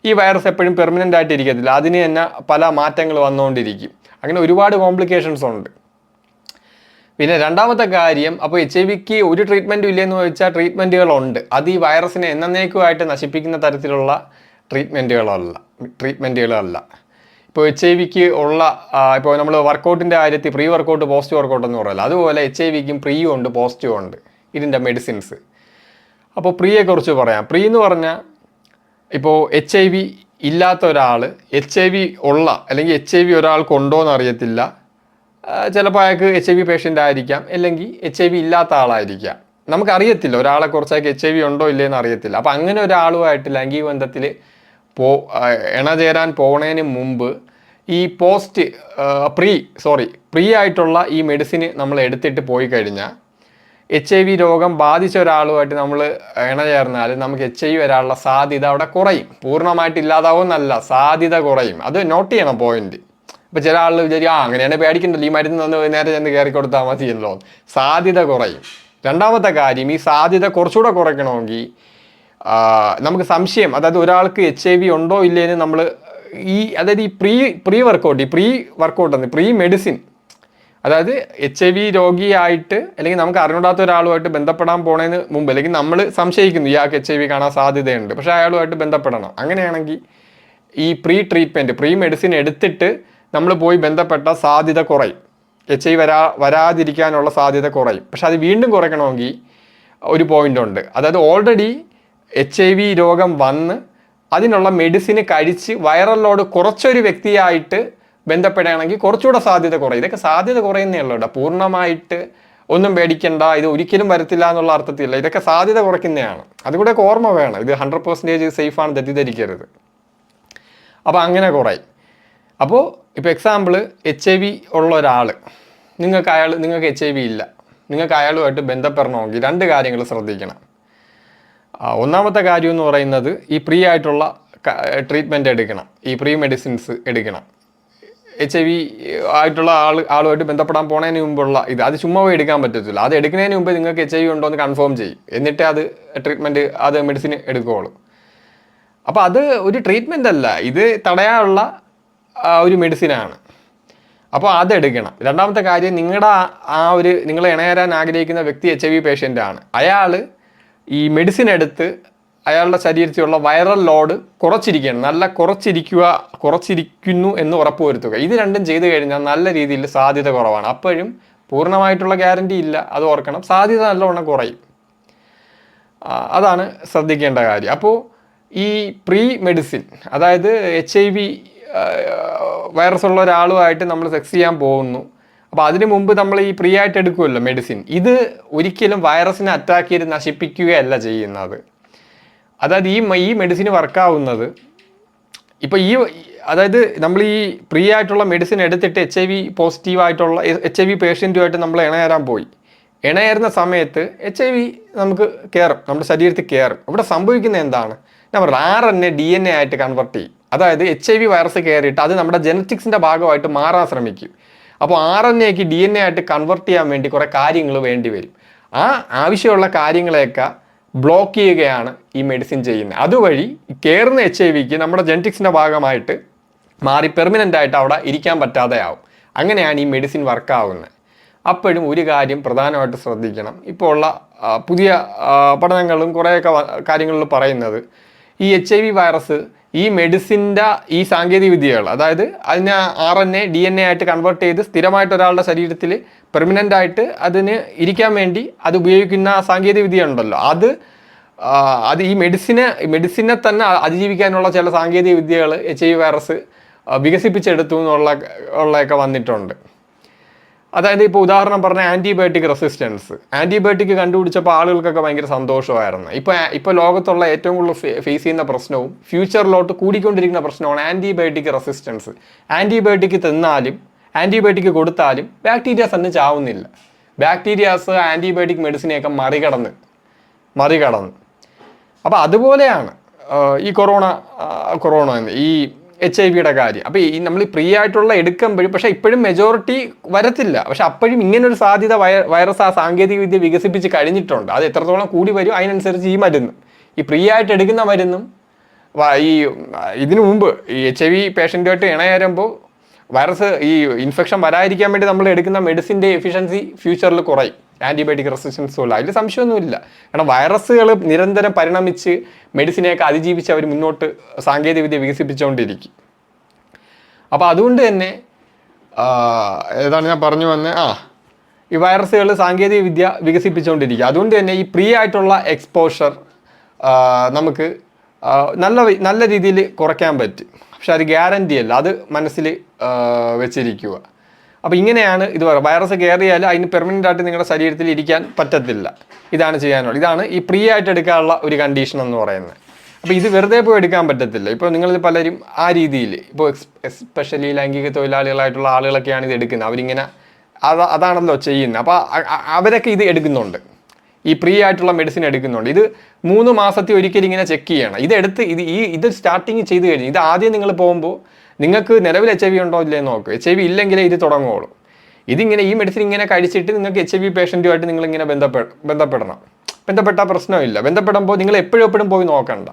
ഈ വൈറസ് എപ്പോഴും പെർമനൻ്റ് ആയിട്ട് ഇരിക്കത്തില്ല, അതിന് തന്നെ പല മാറ്റങ്ങൾ വന്നുകൊണ്ടിരിക്കും. അങ്ങനെ ഒരുപാട് കോംപ്ലിക്കേഷൻസ് ഉണ്ട്. പിന്നെ രണ്ടാമത്തെ കാര്യം, അപ്പോൾ HIV ഒരു ട്രീറ്റ്മെൻറ്റും ഇല്ലെന്ന് ചോദിച്ചാൽ ട്രീറ്റ്മെൻറ്റുകളുണ്ട്. അത് ഈ വൈറസിനെ എന്നേക്കുമായിട്ട് നശിപ്പിക്കുന്ന തരത്തിലുള്ള ട്രീറ്റ്മെൻറ്റുകളല്ല. ഇപ്പോൾ HIV ഉള്ള ഇപ്പോൾ നമ്മൾ വർക്കൗട്ടിൻ്റെ കാര്യത്തിൽ പ്രീ വർക്കൗട്ട് പോസ്റ്റ് വർക്കൗട്ട് എന്ന് പറയല്ലോ, അതുപോലെ HIV പ്രീയും ഉണ്ട് പോസിറ്റീവും ഉണ്ട് ഇതിൻ്റെ മെഡിസിൻസ്. അപ്പോൾ പ്രീയെക്കുറിച്ച് പറയാം. പ്രീ എന്ന് പറഞ്ഞാൽ ഇപ്പോൾ HIV ഇല്ലാത്ത ഒരാൾ HIV ഉള്ള അല്ലെങ്കിൽ HIV ഒരാൾക്കുണ്ടോ എന്ന് അറിയത്തില്ല, ചിലപ്പോൾ അയാൾക്ക് HIV പേഷ്യൻ്റ് ആയിരിക്കാം, അല്ലെങ്കിൽ HIV ഇല്ലാത്ത ആളായിരിക്കാം, നമുക്കറിയത്തില്ല. ഒരാളെ കുറച്ചൊക്കെ HIV ഉണ്ടോ ഇല്ലയെന്ന് അറിയത്തില്ല. അപ്പോൾ അങ്ങനെ ഒരാളുമായിട്ട് ലൈംഗിക ബന്ധത്തിൽ ഇണചേരാൻ പോകുന്നതിന് മുമ്പ് ഈ പ്രീ ആയിട്ടുള്ള ഈ മെഡിസിന് നമ്മൾ എടുത്തിട്ട് പോയി കഴിഞ്ഞാൽ HIV രോഗം ബാധിച്ച ഒരാളുമായിട്ട് നമ്മൾ ഇണചേർന്നാൽ നമുക്ക് HIV വരാനുള്ള സാധ്യത അവിടെ കുറയും. പൂർണ്ണമായിട്ട് ഇല്ലാതാവുമെന്നല്ല, സാധ്യത കുറയും. അത് നോട്ട് ചെയ്യണം പോയിന്റ്. ഇപ്പോൾ ചില ആളുകൾ വിചാരിക്കും അങ്ങനെയാണ് പേടിക്കണ്ടല്ലോ, ഈ മരുന്ന് തന്ന് നേരെ ചെന്ന് കയറി കൊടുത്താൽ മതിയല്ലോ. സാധ്യത കുറയും. രണ്ടാമത്തെ കാര്യം, ഈ സാധ്യത കുറച്ചുകൂടെ കുറയ്ക്കണമെങ്കിൽ നമുക്ക് സംശയം, അതായത് ഒരാൾക്ക് HIV ഉണ്ടോ ഇല്ലേന്ന് നമ്മൾ അതായത് ഈ പ്രീ വർക്കൗട്ട് പ്രീ മെഡിസിൻ, അതായത് HIV രോഗിയായിട്ട് അല്ലെങ്കിൽ നമുക്ക് അറിഞ്ഞൂടാത്ത ഒരാളുമായിട്ട് ബന്ധപ്പെടാൻ പോണതിന് മുമ്പ്, അല്ലെങ്കിൽ നമ്മൾ സംശയിക്കുന്നു ഇയാൾക്ക് HIV കാണാൻ സാധ്യതയുണ്ട്, പക്ഷേ അയാളുമായിട്ട് ബന്ധപ്പെടണം. അങ്ങനെയാണെങ്കിൽ ഈ പ്രീ മെഡിസിൻ എടുത്തിട്ട് നമ്മൾ പോയി ബന്ധപ്പെട്ട സാധ്യത കുറയും, HIV വരാതിരിക്കാനുള്ള സാധ്യത കുറയും. പക്ഷെ അത് വീണ്ടും കുറയ്ക്കണമെങ്കിൽ ഒരു പോയിന്റ് ഉണ്ട്. അതായത് ഓൾറെഡി HIV രോഗം വന്ന് അതിനുള്ള മെഡിസിന് കഴിച്ച് വൈറൽ ലോഡ് കുറച്ചൊരു വ്യക്തിയായിട്ട് ബന്ധപ്പെടുകയാണെങ്കിൽ കുറച്ചുകൂടെ സാധ്യത കുറയും. ഇതൊക്കെ സാധ്യത കുറയുന്നേ ഉള്ളൂ കേട്ടോ. പൂർണ്ണമായിട്ട് ഒന്നും പേടിക്കണ്ട, ഇത് ഒരിക്കലും വരത്തില്ല എന്നുള്ള അർത്ഥത്തില്ല. ഇതൊക്കെ സാധ്യത കുറയ്ക്കുന്നതാണ്. അതുകൂടെ ഓർമ്മ വേണം, ഇത് 100% സേഫാണ് തെറ്റിദ്ധരിക്കരുത്. അപ്പോൾ അങ്ങനെ കുറയും. അപ്പോൾ ഇപ്പോൾ എക്സാമ്പിൾ, HIV ഉള്ള ഒരാൾ, നിങ്ങൾക്ക് HIV ഇല്ല, നിങ്ങൾക്ക് അയാളുമായിട്ട് ബന്ധപ്പെടണമെങ്കിൽ 2 കാര്യങ്ങൾ ശ്രദ്ധിക്കണം. ഒന്നാമത്തെ കാര്യം എന്ന് പറയുന്നത്, ഈ പ്രീ ആയിട്ടുള്ള ട്രീറ്റ്മെൻറ്റ് എടുക്കണം, ഈ പ്രീ മെഡിസിൻസ് എടുക്കണം. HIV ആയിട്ടുള്ള ആളുമായിട്ട് ബന്ധപ്പെടാൻ പോണതിന് മുമ്പുള്ള അത് ചുമ്മാ പോയി എടുക്കാൻ പറ്റത്തില്ല. അത് എടുക്കുന്നതിന് മുമ്പ് നിങ്ങൾക്ക് HIV ഉണ്ടോ എന്ന് കൺഫേം ചെയ്യും, എന്നിട്ട് അത് മെഡിസിൻ എടുക്കുകയുള്ളൂ. അപ്പോൾ അത് ഒരു ട്രീറ്റ്മെൻ്റ് അല്ല, ഇത് തടയാനുള്ള ഒരു മെഡിസിനാണ്. അപ്പോൾ അതെടുക്കണം. രണ്ടാമത്തെ കാര്യം, നിങ്ങൾ ഇണയരാൻ ആഗ്രഹിക്കുന്ന വ്യക്തി HIV പേഷ്യൻ്റ് ആണ്. അയാൾ ഈ മെഡിസിൻ എടുത്ത് അയാളുടെ ശരീരത്തിലുള്ള വൈറൽ ലോഡ് കുറച്ചിരിക്കുകയാണ്, നല്ല കുറച്ചിരിക്കുന്നു എന്ന് ഉറപ്പുവരുത്തുക. ഇത് രണ്ടും ചെയ്തു കഴിഞ്ഞാൽ നല്ല രീതിയിൽ സാധ്യത കുറവാണ്. അപ്പോഴും പൂർണ്ണമായിട്ടുള്ള ഗ്യാരണ്ടി ഇല്ല, അത് ഓർക്കണം. സാധ്യത നല്ലവണ്ണം കുറയും. അതാണ് ശ്രദ്ധിക്കേണ്ട കാര്യം. അപ്പോൾ ഈ പ്രീ മെഡിസിൻ, അതായത് HIV വൈറസ് ഉള്ള ഒരാളുമായിട്ട് നമ്മൾ സെക്സ് ചെയ്യാൻ പോകുന്നു, അപ്പോൾ അതിന് മുമ്പ് നമ്മൾ ഈ പ്രീ ആയിട്ട് എടുക്കുമല്ലോ മെഡിസിൻ, ഇത് ഒരിക്കലും വൈറസിനെ അറ്റാക്ക് ചെയ്ത് നശിപ്പിക്കുകയല്ല ചെയ്യുന്നത്. അതായത് ഈ മെഡിസിൻ വർക്കാവുന്നത് ഇപ്പോൾ അതായത് നമ്മൾ ഈ പ്രീ ആയിട്ടുള്ള മെഡിസിൻ എടുത്തിട്ട് HIV പോസിറ്റീവായിട്ടുള്ള HIV പേഷ്യൻറ്റുമായിട്ട് നമ്മൾ ഇണയരാൻ പോയി. ഇണയരുന്ന സമയത്ത് HIV നമുക്ക് കയറും, നമ്മുടെ ശരീരത്തിൽ കയറും. ഇവിടെ സംഭവിക്കുന്നത് എന്താണ്? ഞാൻ പറഞ്ഞത് RNA DNA ആയിട്ട് കൺവെർട്ട് ചെയ്യും. അതായത് HIV വൈറസ് കയറിയിട്ട് അത് നമ്മുടെ ജനറ്റിക്സിൻ്റെ ഭാഗമായിട്ട് മാറാൻ ശ്രമിക്കും. അപ്പോൾ RNAക്ക് DNA ആയിട്ട് കൺവെർട്ട് ചെയ്യാൻ വേണ്ടി കുറേ കാര്യങ്ങൾ വേണ്ടി വരും. ആ ആവശ്യമുള്ള കാര്യങ്ങളെയൊക്കെ ബ്ലോക്ക് ചെയ്യുകയാണ് ഈ മെഡിസിൻ ചെയ്യുന്നത്. അതുവഴി കയറുന്ന HIV നമ്മുടെ ജെനറ്റിക്സിൻ്റെ ഭാഗമായിട്ട് മാറി പെർമനൻ്റ് ആയിട്ട് അവിടെ ഇരിക്കാൻ പറ്റാതെ ആവും. അങ്ങനെയാണ് ഈ മെഡിസിൻ വർക്കാവുന്നത്. അപ്പോഴും ഒരു കാര്യം പ്രധാനമായിട്ട് ശ്രദ്ധിക്കണം. ഇപ്പോൾ ഉള്ള പുതിയ പഠനങ്ങളും കുറേയൊക്കെ കാര്യങ്ങളിൽ പറയുന്നത് ഈ HIV വൈറസ് ഈ മെഡിസിൻ്റെ ഈ സാങ്കേതിക വിദ്യകൾ, അതായത് അതിനെ RNA DNA ആയിട്ട് കൺവേർട്ട് ചെയ്ത് സ്ഥിരമായിട്ട് ഒരാളുടെ ശരീരത്തിൽ പെർമനൻ്റ് ആയിട്ട് അതിന് ഇരിക്കാൻ വേണ്ടി അത് ഉപയോഗിക്കുന്ന സാങ്കേതിക വിദ്യ ഉണ്ടല്ലോ, അത് ഈ മെഡിസിനെ തന്നെ അതിജീവിക്കാനുള്ള ചില സാങ്കേതിക വിദ്യകൾ HIV വൈറസ് വികസിപ്പിച്ചെടുത്തു ഉള്ളതൊക്കെ വന്നിട്ടുണ്ട്. അതായത് ഇപ്പോൾ ഉദാഹരണം പറഞ്ഞ ആൻറ്റിബയോട്ടിക് റെസിസ്റ്റൻസ്. ആൻറ്റിബയോട്ടിക് കണ്ടുപിടിച്ചപ്പോൾ ആളുകൾക്കൊക്കെ ഭയങ്കര സന്തോഷമായിരുന്നു. ഇപ്പോൾ ലോകത്തുള്ള ഏറ്റവും കൂടുതൽ ഫേസ് ചെയ്യുന്ന പ്രശ്നവും ഫ്യൂച്ചറിലോട്ട് കൂടിക്കൊണ്ടിരിക്കുന്ന പ്രശ്നമാണ് ആൻറ്റിബയോട്ടിക് റെസിസ്റ്റൻസ്. ആൻറ്റിബയോട്ടിക് തിന്നാലും ആൻറ്റിബയോട്ടിക് കൊടുത്താലും ബാക്ടീരിയാസ് ഒന്നും ചാവുന്നില്ല. ബാക്ടീരിയാസ് ആൻറ്റിബയോട്ടിക് മെഡിസിനെയൊക്കെ മറികടന്ന് അപ്പോൾ അതുപോലെയാണ് ഈ കൊറോണ ഈ HIV കാര്യം. അപ്പോൾ ഈ നമ്മൾ ഫ്രീ ആയിട്ടുള്ള എടുക്കുമ്പോഴും പക്ഷേ ഇപ്പോഴും മെജോറിറ്റി വരത്തില്ല. പക്ഷെ അപ്പോഴും ഇങ്ങനൊരു സാധ്യത വൈറസ് ആ സാങ്കേതിക വിദ്യ വികസിപ്പിച്ച് കഴിഞ്ഞിട്ടുണ്ട്. അത് എത്രത്തോളം കൂടി വരും അതിനനുസരിച്ച് ഈ മരുന്നും ഈ ഫ്രീ ആയിട്ട് എടുക്കുന്ന മരുന്നും ഇതിനു മുമ്പ് ഈ HIV പേഷ്യൻ്റുമായിട്ട് ഇണയരുമ്പോൾ വൈറസ് ഈ ഇൻഫെക്ഷൻ വരാതിരിക്കാൻ വേണ്ടി നമ്മൾ എടുക്കുന്ന മെഡിസിൻ്റെ എഫിഷ്യൻസി ഫ്യൂച്ചറിൽ കുറയും. ആൻറ്റിബയോട്ടിക് റെസിസ്റ്റൻസ് പോലെ അതിൽ സംശയമൊന്നുമില്ല. കാരണം വൈറസുകൾ നിരന്തരം പരിണമിച്ച് മെഡിസിനെയൊക്കെ അതിജീവിച്ച് അവർ മുന്നോട്ട് സാങ്കേതികവിദ്യ വികസിപ്പിച്ചുകൊണ്ടിരിക്കും. അപ്പോൾ അതുകൊണ്ട് തന്നെ ഏതാണ് ഞാൻ പറഞ്ഞു വന്നത്, ഈ വൈറസുകൾ സാങ്കേതിക വിദ്യ വികസിപ്പിച്ചുകൊണ്ടിരിക്കുക. അതുകൊണ്ട് തന്നെ ഈ ഫ്രീ ആയിട്ടുള്ള എക്സ്പോഷർ നമുക്ക് നല്ല രീതിയിൽ കുറയ്ക്കാൻ പറ്റും. പക്ഷെ അത് ഗ്യാരണ്ടി അല്ല, അത് മനസ്സിൽ വെച്ചിരിക്കുക. അപ്പോൾ ഇങ്ങനെയാണ് ഇത് വൈറസ് കയറിയാൽ അതിന് പെർമനൻ്റ് ആയിട്ട് നിങ്ങളുടെ ശരീരത്തിൽ ഇരിക്കാൻ പറ്റത്തില്ല. ഇതാണ് ചെയ്യാനുള്ളത്. ഇതാണ് ഈ ഫ്രീ ആയിട്ട് എടുക്കാനുള്ള ഒരു കണ്ടീഷൻ എന്ന് പറയുന്നത്. അപ്പോൾ ഇത് വെറുതെ പോയി എടുക്കാൻ പറ്റത്തില്ല. ഇപ്പോൾ നിങ്ങളിൽ പലരും ആ രീതിയിൽ, ഇപ്പോൾ എസ്പെഷ്യലി ലൈംഗിക തൊഴിലാളികളായിട്ടുള്ള ആളുകളൊക്കെയാണ് ഇത് എടുക്കുന്നത്. അവരിങ്ങനെ അതാണല്ലോ ചെയ്യുന്നത്. അപ്പോൾ അവരൊക്കെ ഇത് എടുക്കുന്നുണ്ട്, ഈ ഫ്രീ ആയിട്ടുള്ള മെഡിസിൻ എടുക്കുന്നുണ്ട്. ഇത് 3 മാസത്തിൽ ഒരിക്കലും ഇങ്ങനെ ചെക്ക് ചെയ്യണം. ഇത് സ്റ്റാർട്ടിങ് ചെയ്ത് കഴിഞ്ഞ് ഇത് ആദ്യം നിങ്ങൾ പോകുമ്പോൾ നിങ്ങൾക്ക് നിലവിൽ HIV ഉണ്ടോ ഇല്ലയെന്ന് നോക്കുക. HIV ഇല്ലെങ്കിലേ ഇത് തുടങ്ങുള്ളൂ. ഇതിങ്ങനെ ഈ മെഡിസിൻ ഇങ്ങനെ കഴിച്ചിട്ട് നിങ്ങൾക്ക് HIV പേഷ്യൻറ്റുമായിട്ട് നിങ്ങളിങ്ങനെ ബന്ധപ്പെട്ടാൽ പ്രശ്നമില്ല. ബന്ധപ്പെടുമ്പോൾ നിങ്ങൾ എപ്പോഴും പോയി നോക്കണ്ട.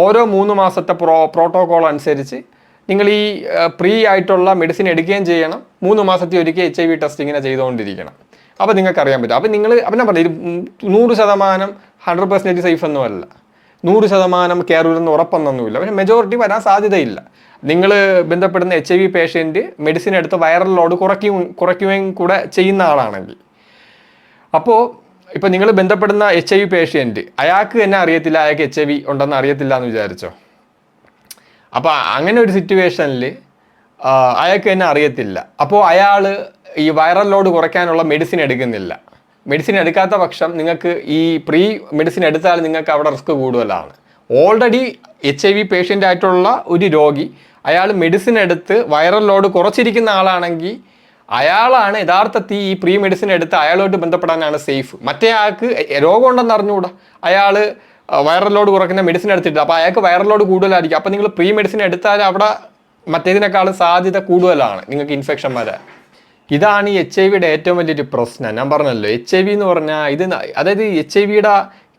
ഓരോ 3 മാസത്തെ പ്രോട്ടോകോൾ അനുസരിച്ച് നിങ്ങൾ ഈ ഫ്രീ ആയിട്ടുള്ള മെഡിസിൻ എടുക്കുകയും ചെയ്യണം. 3 മാസത്തിൽ ഒരിക്കൽ HIV ടെസ്റ്റ് ഇങ്ങനെ ചെയ്തുകൊണ്ടിരിക്കണം. അപ്പോൾ നിങ്ങൾക്ക് അറിയാൻ പറ്റും. അപ്പോൾ നിങ്ങൾ അപ്പം ഞാൻ പറഞ്ഞു, ഇത് 100% 100% സേഫ് ഒന്നുമല്ല, 100% കെയർ വരുന്ന ഉറപ്പൊന്നുമില്ല. പക്ഷേ മെജോറിറ്റി വരാൻ സാധ്യതയില്ല. നിങ്ങൾ ബന്ധപ്പെടുന്ന HIV പേഷ്യൻറ്റ് മെഡിസിൻ എടുത്ത് വൈറൽ ലോഡ് കുറയ്ക്കുകയും കൂടെ ചെയ്യുന്ന ആളാണെങ്കിൽ, അപ്പോൾ ഇപ്പോൾ നിങ്ങൾ ബന്ധപ്പെടുന്ന HIV പേഷ്യൻറ്റ് അയാൾക്ക് തന്നെ അറിയത്തില്ല അയാൾക്ക് HIV ഉണ്ടെന്ന് അറിയത്തില്ല എന്ന് വിചാരിച്ചോ. അപ്പോൾ അങ്ങനെ ഒരു സിറ്റുവേഷനിൽ അയാൾക്ക് തന്നെ അറിയത്തില്ല. അപ്പോൾ അയാൾ ഈ വൈറൽ ലോഡ് കുറയ്ക്കാനുള്ള മെഡിസിൻ എടുക്കുന്നില്ല. മെഡിസിൻ എടുക്കാത്ത പക്ഷം നിങ്ങൾക്ക് ഈ പ്രീ മെഡിസിൻ എടുത്താൽ നിങ്ങൾക്ക് അവിടെ റിസ്ക് കൂടുതലാണ്. ഓൾറെഡി HIV പേഷ്യൻ്റ് ആയിട്ടുള്ള ഒരു രോഗി അയാൾ മെഡിസിൻ എടുത്ത് വൈറൽ ലോഡ് കുറച്ചിരിക്കുന്ന ആളാണെങ്കിൽ അയാളാണ് യഥാർത്ഥത്തിൽ ഈ പ്രീ മെഡിസിൻ എടുത്ത് അയാളോട്ട് ബന്ധപ്പെടാനാണ് സേഫ്. മറ്റേ ആൾക്ക് രോഗം ഉണ്ടെന്ന് അറിഞ്ഞുകൂടാ, അയാൾ വൈറൽ ലോഡ് കുറയ്ക്കുന്ന മെഡിസിൻ എടുത്തിട്ട്, അപ്പോൾ അയാൾക്ക് വൈറൽ ലോഡ് കൂടുതലായിരിക്കും. അപ്പോൾ നിങ്ങൾ പ്രീ മെഡിസിൻ എടുത്താൽ അവിടെ മറ്റേതിനേക്കാളും സാധ്യത കൂടുതലാണ് നിങ്ങൾക്ക് ഇൻഫെക്ഷൻ വരാൻ. ഇതാണ് ഈ HIV ഏറ്റവും വലിയൊരു പ്രശ്നം. ഞാൻ പറഞ്ഞല്ലോ, HIV എന്ന് പറഞ്ഞാൽ അതായത് HIV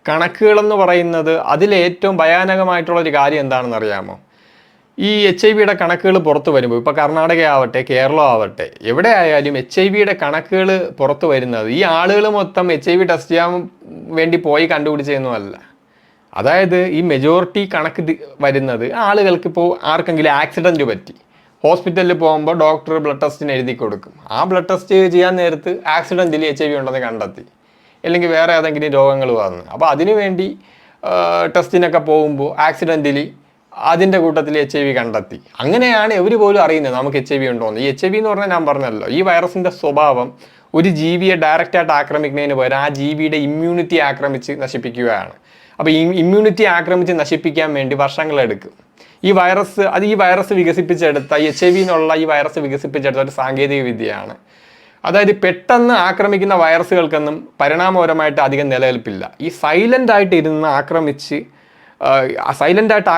കണക്കുകളെന്ന് പറയുന്നത് അതിലേറ്റവും ഭയാനകമായിട്ടുള്ളൊരു കാര്യം എന്താണെന്ന് അറിയാമോ? ഈ HIV കണക്കുകൾ പുറത്ത് വരുമ്പോൾ, ഇപ്പോൾ കർണാടക ആവട്ടെ കേരളം ആവട്ടെ എവിടെ ആയാലും HIV കണക്കുകൾ പുറത്ത് വരുന്നത് ഈ ആളുകൾ മൊത്തം HIV ടെസ്റ്റ് ചെയ്യാൻ വേണ്ടി പോയി കണ്ടുപിടിച്ചതൊന്നുമല്ല. അതായത് ഈ മെജോറിറ്റി കണക്ക് വരുന്നത് ആളുകൾക്ക് ഇപ്പോൾ ആർക്കെങ്കിലും ആക്സിഡൻറ്റ് പറ്റി ഹോസ്പിറ്റലിൽ പോകുമ്പോൾ ഡോക്ടർ ബ്ലഡ് ടെസ്റ്റിന് എഴുതി കൊടുക്കും. ആ ബ്ലഡ് ടെസ്റ്റ് ചെയ്യാൻ നേരത്ത് ആക്സിഡൻറ്റിൽ HIV ഉണ്ടെന്ന് കണ്ടെത്തി, അല്ലെങ്കിൽ വേറെ ഏതെങ്കിലും രോഗങ്ങൾ വന്നു. അപ്പോൾ അതിനു വേണ്ടി ടെസ്റ്റിനൊക്കെ പോകുമ്പോൾ ആക്സിഡൻറ്റിൽ അതിൻ്റെ കൂട്ടത്തിൽ HIV കണ്ടെത്തി. അങ്ങനെയാണ് ഇവർ പോലും അറിയുന്നത് നമുക്ക് HIV ഉണ്ടോയെന്ന്. ഈ HIV എന്ന് പറഞ്ഞാൽ ഞാൻ പറഞ്ഞല്ലോ, ഈ വൈറസിൻ്റെ സ്വഭാവം ഒരു ജീവിയെ ഡയറക്റ്റായിട്ട് ആക്രമിക്കുന്നതിന് പകരം ആ ജീവിയുടെ ഇമ്മ്യൂണിറ്റി ആക്രമിച്ച് നശിപ്പിക്കുകയാണ്. അപ്പോൾ ഈ ഇമ്മ്യൂണിറ്റി ആക്രമിച്ച് നശിപ്പിക്കാൻ വേണ്ടി വർഷങ്ങളെടുക്കും. ഈ വൈറസ് വികസിപ്പിച്ചെടുത്ത HIV എന്നുള്ള ഈ വൈറസ് വികസിപ്പിച്ചെടുത്ത ഒരു സാങ്കേതിക വിദ്യയാണ്. അതായത് പെട്ടെന്ന് ആക്രമിക്കുന്ന വൈറസുകൾക്കൊന്നും പരിണാമപരമായിട്ട് അധികം നിലനിൽപ്പില്ല. ഈ സൈലൻ്റായിട്ട് ഇരുന്ന്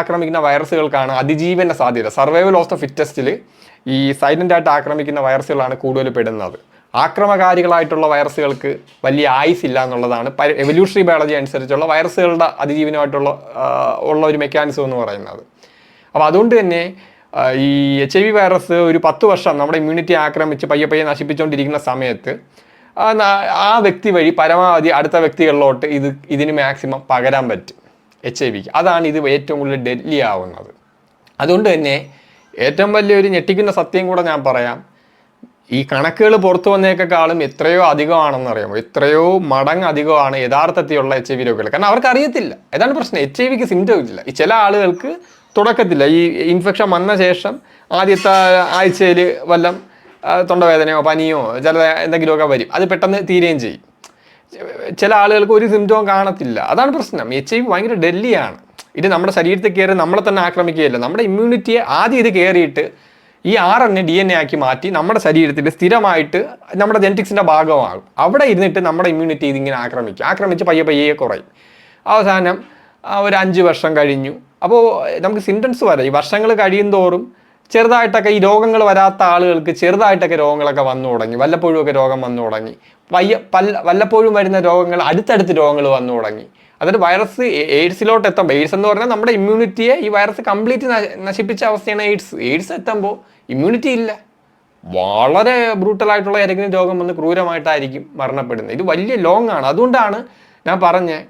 ആക്രമിക്കുന്ന വൈറസുകൾക്കാണ് അതിജീവന സാധ്യത. സർവൈവൽ ഓഫ് ദ ഫിറ്റസ്റ്റിൽ ഈ സൈലൻ്റായിട്ട് ആക്രമിക്കുന്ന വൈറസുകളാണ് കൂടുതൽ പെടുന്നത്. ആക്രമകാരികളായിട്ടുള്ള വൈറസുകൾക്ക് വലിയ ആയുസില്ല എന്നുള്ളതാണ് എവല്യൂഷണറി ബയോളജി അനുസരിച്ചുള്ള വൈറസുകളുടെ അതിജീവനമായിട്ടുള്ള ഒരു മെക്കാനിസം എന്ന് പറയുന്നത്. അപ്പോൾ അതുകൊണ്ട് തന്നെ ഈ HIV വൈറസ് ഒരു 10 വർഷം നമ്മുടെ ഇമ്മ്യൂണിറ്റി ആക്രമിച്ച് പയ്യെ നശിപ്പിച്ചുകൊണ്ടിരിക്കുന്ന സമയത്ത് ആ വ്യക്തി വഴി പരമാവധി അടുത്ത വ്യക്തികളിലോട്ട് ഇതിന് മാക്സിമം പകരാൻ പറ്റും HIV-ക്ക്. അതാണ് ഇത് ഏറ്റവും കൂടുതൽ ഡെഡ്ലി ആവുന്നത്. അതുകൊണ്ട് തന്നെ ഏറ്റവും വലിയൊരു ഞെട്ടിക്കുന്ന സത്യം കൂടെ ഞാൻ പറയാം, ഈ കണക്കുകൾ പുറത്തു വന്നേക്കാളും എത്രയോ അധികമാണെന്ന് അറിയാമോ, എത്രയോ മടങ്ങ് അധികമാണ് യഥാർത്ഥത്തിലുള്ള HIV രോഗികൾ. കാരണം അവർക്ക് അറിയത്തില്ല. ഏതാണ് പ്രശ്നം, HIV-ക്ക് സിംറ്റംസ് ഇല്ല. ഈ ചില ആളുകൾക്ക് തുടക്കത്തില്ല, ഈ ഇൻഫെക്ഷൻ വന്ന ശേഷം ആദ്യത്തെ ആഴ്ചയിൽ വല്ലം തൊണ്ടവേദനയോ പനിയോ ചില എന്തെങ്കിലുമൊക്കെ വരും, അത് പെട്ടെന്ന് തീരുകയും ചെയ്യും. ചില ആളുകൾക്ക് ഒരു സിംറ്റവും കാണത്തില്ല. അതാണ് പ്രശ്നം. HIV ഭയങ്കര ഡെല്ലിയാണ്. ഇത് നമ്മുടെ ശരീരത്തിൽ കയറി നമ്മളെ തന്നെ ആക്രമിക്കുകയല്ല, നമ്മുടെ ഇമ്മ്യൂണിറ്റിയെ ആദ്യം ഇത് കയറിയിട്ട് ഈ RNA DNA ആക്കി മാറ്റി നമ്മുടെ ശരീരത്തിൽ സ്ഥിരമായിട്ട് നമ്മുടെ ജെനറ്റിക്സിൻ്റെ ഭാഗമാകും. അവിടെ ഇരുന്നിട്ട് നമ്മുടെ ഇമ്മ്യൂണിറ്റി ഇതിങ്ങനെ ആക്രമിച്ച് പയ്യെ കുറയും. അവസാനം ഒരു 5 വർഷം കഴിഞ്ഞു. അപ്പോൾ നമുക്ക് സിംറ്റംസ് വരാം. ഈ വർഷങ്ങൾ കഴിയും തോറും ചെറുതായിട്ടൊക്കെ ഈ രോഗങ്ങൾ വരാത്ത ആളുകൾക്ക് ചെറുതായിട്ടൊക്കെ രോഗങ്ങളൊക്കെ വന്നു തുടങ്ങി, വല്ലപ്പോഴുമൊക്കെ രോഗം വന്നു തുടങ്ങി. വല്ലപ്പോഴും വരുന്ന രോഗങ്ങൾ അടുത്തടുത്ത് രോഗങ്ങൾ വന്നു തുടങ്ങി. അതായത് വൈറസ് എയ്ഡ്സിലോട്ട് എത്തുമ്പോൾ, എയ്ഡ്സ് എന്ന് പറഞ്ഞാൽ നമ്മുടെ ഇമ്മ്യൂണിറ്റിയെ ഈ വൈറസ് കംപ്ലീറ്റ് നശിപ്പിച്ച അവസ്ഥയാണ് എയ്ഡ്സ് എത്തുമ്പോൾ ഇമ്മ്യൂണിറ്റി ഇല്ല. വളരെ ബ്രൂട്ടലായിട്ടുള്ള ഏതെങ്കിലും രോഗം വന്ന് ക്രൂരമായിട്ടായിരിക്കും മരണപ്പെടുന്നത്. ഇത് വലിയ ലോങ് ആണ്. അതുകൊണ്ടാണ് ഞാൻ പറഞ്ഞത്,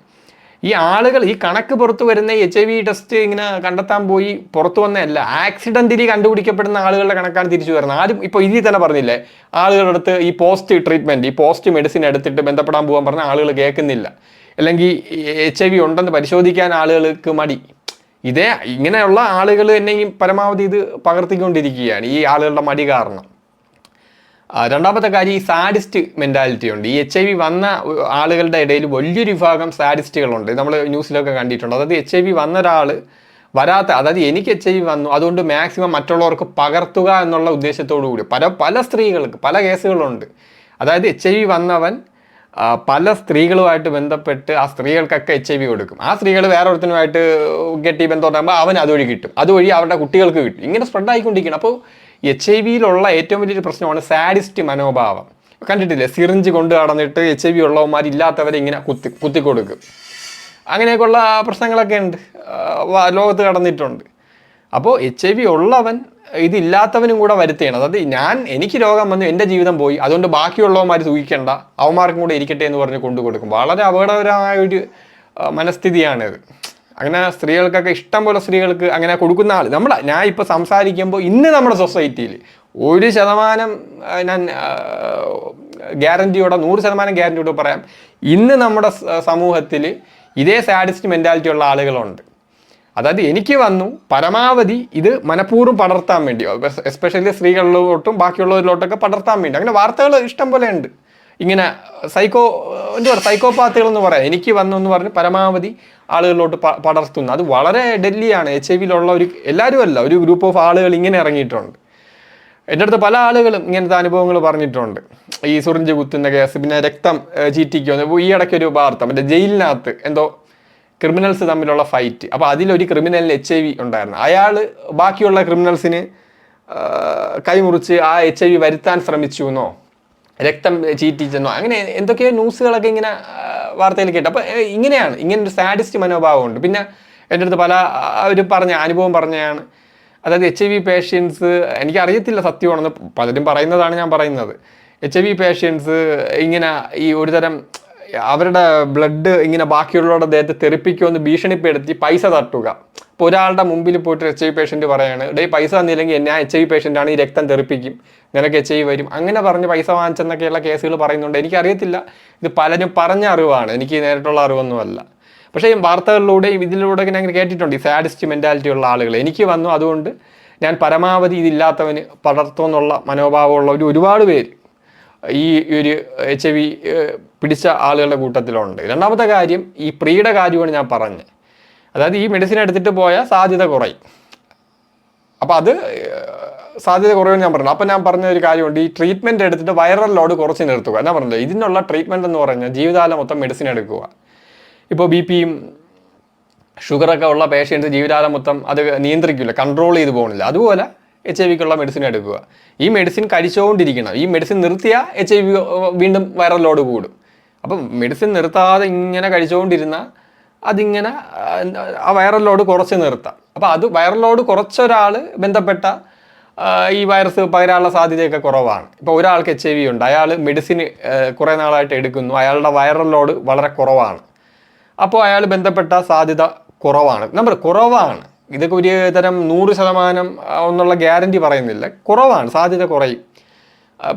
ഈ ആളുകൾ ഈ കണക്ക് പുറത്തു വരുന്ന HIV ടെസ്റ്റ് ഇങ്ങനെ കണ്ടെത്താൻ പോയി പുറത്തു വന്നതല്ല, ആക്സിഡന്റലി കണ്ടുപിടിക്കപ്പെടുന്ന ആളുകളുടെ കണക്കാണ് തിരിച്ചു വരുന്നത്. ആരും ഇപ്പോൾ ഇതിൽ തന്നെ പറഞ്ഞില്ലേ, ആളുകളുടെ അടുത്ത് ഈ പോസ്റ്റ് ട്രീറ്റ്മെന്റ്, ഈ പോസ്റ്റ് മെഡിസിൻ എടുത്തിട്ട് ബന്ധപ്പെടാൻ പോകാൻ പറഞ്ഞാൽ ആളുകൾ കേൾക്കുന്നില്ല. അല്ലെങ്കിൽ HIV ഉണ്ടെന്ന് പരിശോധിക്കാൻ ആളുകൾക്ക് മടി. ഇങ്ങനെയുള്ള ആളുകൾ തന്നെ ഈ പരമാവധി ഇത് പകർത്തിക്കൊണ്ടിരിക്കുകയാണ്, ഈ ആളുകളുടെ മടി കാരണം. രണ്ടാമത്തെ കാര്യം, ഈ സാഡിസ്റ്റ് മെൻറ്റാലിറ്റി ഉണ്ട്. ഈ HIV വന്ന ആളുകളുടെ ഇടയിൽ വലിയൊരു വിഭാഗം സാഡിസ്റ്റുകളുണ്ട്. നമ്മൾ ന്യൂസിലൊക്കെ കണ്ടിട്ടുണ്ട്. അതായത് HIV വന്ന ഒരാൾ അതായത് എനിക്ക് HIV വന്നു, അതുകൊണ്ട് മാക്സിമം മറ്റുള്ളവർക്ക് പകർത്തുക എന്നുള്ള ഉദ്ദേശത്തോടു കൂടി പല സ്ത്രീകൾക്ക് പല കേസുകളുണ്ട്. അതായത് HIV വന്നവൻ പല സ്ത്രീകളുമായിട്ട് ബന്ധപ്പെട്ട് ആ സ്ത്രീകൾക്കൊക്കെ HIV കൊടുക്കും. ആ സ്ത്രീകൾ വേറെ ഒരുത്തനുമായിട്ട് കെട്ടി ബന്ധം ഉണ്ടാകുമ്പോൾ അവൻ അതുവഴി കിട്ടും, അതുവഴി അവരുടെ കുട്ടികൾക്ക് കിട്ടും. ഇങ്ങനെ സ്പ്രെഡ് ആയിക്കൊണ്ടിരിക്കണം. അപ്പോൾ HIV-യിലുള്ള ഏറ്റവും വലിയൊരു പ്രശ്നമാണ് സാഡിസ്റ്റ് മനോഭാവം. കണ്ടിട്ടില്ലേ, സിറിഞ്ച് കൊണ്ട് നടന്നിട്ട് HIV ഉള്ളവന്മാരില്ലാത്തവരെ ഇങ്ങനെ കുത്തിക്കൊടുക്കും. അങ്ങനെയൊക്കെയുള്ള പ്രശ്നങ്ങളൊക്കെ ഉണ്ട്, ലോകത്ത് കടന്നിട്ടുണ്ട്. അപ്പോൾ HIV ഉള്ളവൻ ഇതില്ലാത്തവനും കൂടെ വരുത്തുകയാണ്. അതായത് എനിക്ക് രോഗം വന്നു, എൻ്റെ ജീവിതം പോയി, അതുകൊണ്ട് ബാക്കിയുള്ളവന്മാർ സൂഹിക്കേണ്ട, അവന്മാർക്കും കൂടെ ഇരിക്കട്ടെ എന്ന് പറഞ്ഞ് കൊണ്ടുകൊടുക്കും. വളരെ അപകടകരമായ ഒരു മനസ്ഥിതിയാണിത്. അങ്ങനെ സ്ത്രീകൾക്കൊക്കെ ഇഷ്ടം പോലെ സ്ത്രീകൾക്ക് അങ്ങനെ കൊടുക്കുന്ന ആൾ ഞാൻ ഇപ്പോൾ സംസാരിക്കുമ്പോൾ ഇന്ന് നമ്മുടെ സൊസൈറ്റിയിൽ 1% ഞാൻ ഗ്യാരൻറ്റിയോടെ 100% ഗ്യാരൻറ്റിയോടെ പറയാം, ഇന്ന് നമ്മുടെ സമൂഹത്തിൽ ഇതേ സാഡിസ്റ്റ് മെൻറ്റാലിറ്റി ഉള്ള ആളുകളുണ്ട്. അതായത് എനിക്ക് വന്നു, പരമാവധി ഇത് മനഃപൂർവ്വം പടർത്താൻ വേണ്ടി, എസ്പെഷ്യലി സ്ത്രീകളിലോട്ടും ബാക്കിയുള്ളവരിലോട്ടൊക്കെ പടർത്താൻ വേണ്ടി. അങ്ങനെ വാർത്തകൾ ഇഷ്ടം പോലെ ഉണ്ട്. ഇങ്ങനെ സൈക്കോപാത്തുകൾ എന്ന് പറയാം, എനിക്ക് വന്നു എന്ന് പറഞ്ഞ് പരമാവധി ആളുകളിലോട്ട് പടർത്തുന്നു. അത് വളരെ ഡെല്ലിയാണ്. HIV-യിലുള്ള എല്ലാവരും അല്ല, ഒരു ഗ്രൂപ്പ് ഓഫ് ആളുകൾ ഇങ്ങനെ ഇറങ്ങിയിട്ടുണ്ട്. എൻ്റെ അടുത്ത് പല ആളുകളും ഇങ്ങനത്തെ അനുഭവങ്ങൾ പറഞ്ഞിട്ടുണ്ട്. ഈ സുറിഞ്ച് കുത്തുന്ന കേസ്, പിന്നെ രക്തം ചീറ്റിക്കുന്നു. ഈ ഇടയ്ക്കൊരു വാർത്ത, മറ്റേ ജയിലിനകത്ത് എന്തോ ക്രിമിനൽസ് തമ്മിലുള്ള ഫൈറ്റ്. അപ്പോൾ അതിലൊരു ക്രിമിനലിന് HIV ഉണ്ടായിരുന്നു. അയാൾ ബാക്കിയുള്ള ക്രിമിനൽസിന് കൈമുറിച്ച് ആ HIV വരുത്താൻ ശ്രമിച്ചു എന്നോ രക്തം ചീറ്റിച്ചെന്നോ അങ്ങനെ എന്തൊക്കെയോ ന്യൂസുകളൊക്കെ ഇങ്ങനെ വാർത്തയിൽ കേട്ടു. അപ്പോൾ ഇങ്ങനൊരു സാഡിസ്റ്റ് മനോഭാവമുണ്ട്. പിന്നെ എൻ്റെ അടുത്ത് പല ഒരു അനുഭവം പറഞ്ഞതാണ്. അതായത് HIV പേഷ്യൻസ്, എനിക്കറിയത്തില്ല സത്യമാണെന്ന്, പലരും പറയുന്നതാണ് ഞാൻ പറയുന്നത്. HIV പേഷ്യൻസ് ഇങ്ങനെ ഈ ഒരുതരം അവരുടെ ബ്ലഡ് ഇങ്ങനെ ബാക്കിയുള്ളവരുടെ ദേഹത്ത് തെറിപ്പിക്കുമെന്ന് ഭീഷണിപ്പെടുത്തി പൈസ തട്ടുക. ഇപ്പോൾ ഒരാളുടെ മുമ്പിൽ പോയിട്ട് HIV പേഷ്യൻറ്റ് പറയാണ്, പൈസ തന്നില്ലെങ്കിൽ ഞാൻ HIV പേഷ്യൻ്റാണ്, ഈ രക്തം തെറിപ്പിക്കും, നിനക്ക് HIV വരും, അങ്ങനെ പറഞ്ഞ് പൈസ വാങ്ങിച്ചെന്നൊക്കെയുള്ള കേസുകൾ പറയുന്നുണ്ട്. എനിക്കറിയത്തില്ല, ഇത് പലരും പറഞ്ഞ അറിവാണ്, എനിക്ക് നേരിട്ടുള്ള അറിവൊന്നുമല്ല. പക്ഷേ ഈ വാർത്തകളിലൂടെയും ഇതിലൂടെയൊക്കെ ഞാൻ കേട്ടിട്ടുണ്ട് ഈ സാഡിസ്റ്റ് മെൻറ്റാലിറ്റി ഉള്ള ആളുകൾ. എനിക്ക് വന്നു, അതുകൊണ്ട് ഞാൻ പരമാവധി ഇതില്ലാത്തവന് പടർത്തുമെന്നുള്ള മനോഭാവമുള്ള ഒരുപാട് പേര് ഈ ഒരു HIV പിടിച്ച ആളുകളുടെ കൂട്ടത്തിലുണ്ട്. രണ്ടാമത്തെ കാര്യം, ഈ പ്രീയുടെ കാര്യമാണ് ഞാൻ പറഞ്ഞത്. അതായത് ഈ മെഡിസിൻ എടുത്തിട്ട് പോയാൽ സാധ്യത കുറയും. അപ്പോൾ അത് സാധ്യത കുറയുമെന്ന് ഞാൻ പറഞ്ഞു. അപ്പോൾ ഞാൻ പറഞ്ഞ ഒരു കാര്യമുണ്ട്, ഈ ട്രീറ്റ്മെൻറ്റ് എടുത്തിട്ട് വൈറൽ ലോഡ് കുറച്ച് നിർത്തുക. എന്നാ പറഞ്ഞത്, ഇതിനുള്ള ട്രീറ്റ്മെൻറ്റ് എന്ന് പറഞ്ഞാൽ ജീവിതകാലം മൊത്തം മെഡിസിൻ എടുക്കുക. ഇപ്പോൾ BP-യും ഷുഗറൊക്കെ ഉള്ള പേഷ്യൻസ് ജീവിതകാലം മൊത്തം അത് നിയന്ത്രിക്കില്ല, കൺട്രോൾ ചെയ്ത് പോകണില്ല. അതുപോലെ HIV മെഡിസിൻ എടുക്കുക. ഈ മെഡിസിൻ കഴിച്ചുകൊണ്ടിരിക്കണം. ഈ മെഡിസിൻ നിർത്തിയാൽ HIV വീണ്ടും വൈറൽ ലോഡ് കൂടും. അപ്പം മെഡിസിൻ നിർത്താതെ ഇങ്ങനെ കഴിച്ചുകൊണ്ടിരുന്നാൽ അതിങ്ങനെ ആ വൈറൽ ലോഡ് കുറച്ച് നിർത്താം. അപ്പോൾ അത് വൈറൽ ലോഡ് കുറച്ചൊരാൾ ബന്ധപ്പെട്ട ഈ വൈറസ് പകരാനുള്ള സാധ്യതയൊക്കെ കുറവാണ്. ഇപ്പോൾ ഒരാൾക്ക് HIV ഉണ്ട്, അയാൾ മെഡിസിന് കുറേ നാളായിട്ട് എടുക്കുന്നു, അയാളുടെ വൈറൽ ലോഡ് വളരെ കുറവാണ്. അപ്പോൾ അയാൾ ബന്ധപ്പെട്ട സാധ്യത കുറവാണ്. നമ്പർ കുറവാണ്. ഇതൊക്കെ ഒരു തരം 100% എന്നുള്ള ഗ്യാരണ്ടി പറയുന്നില്ല, കുറവാണ്, സാധ്യത കുറയും.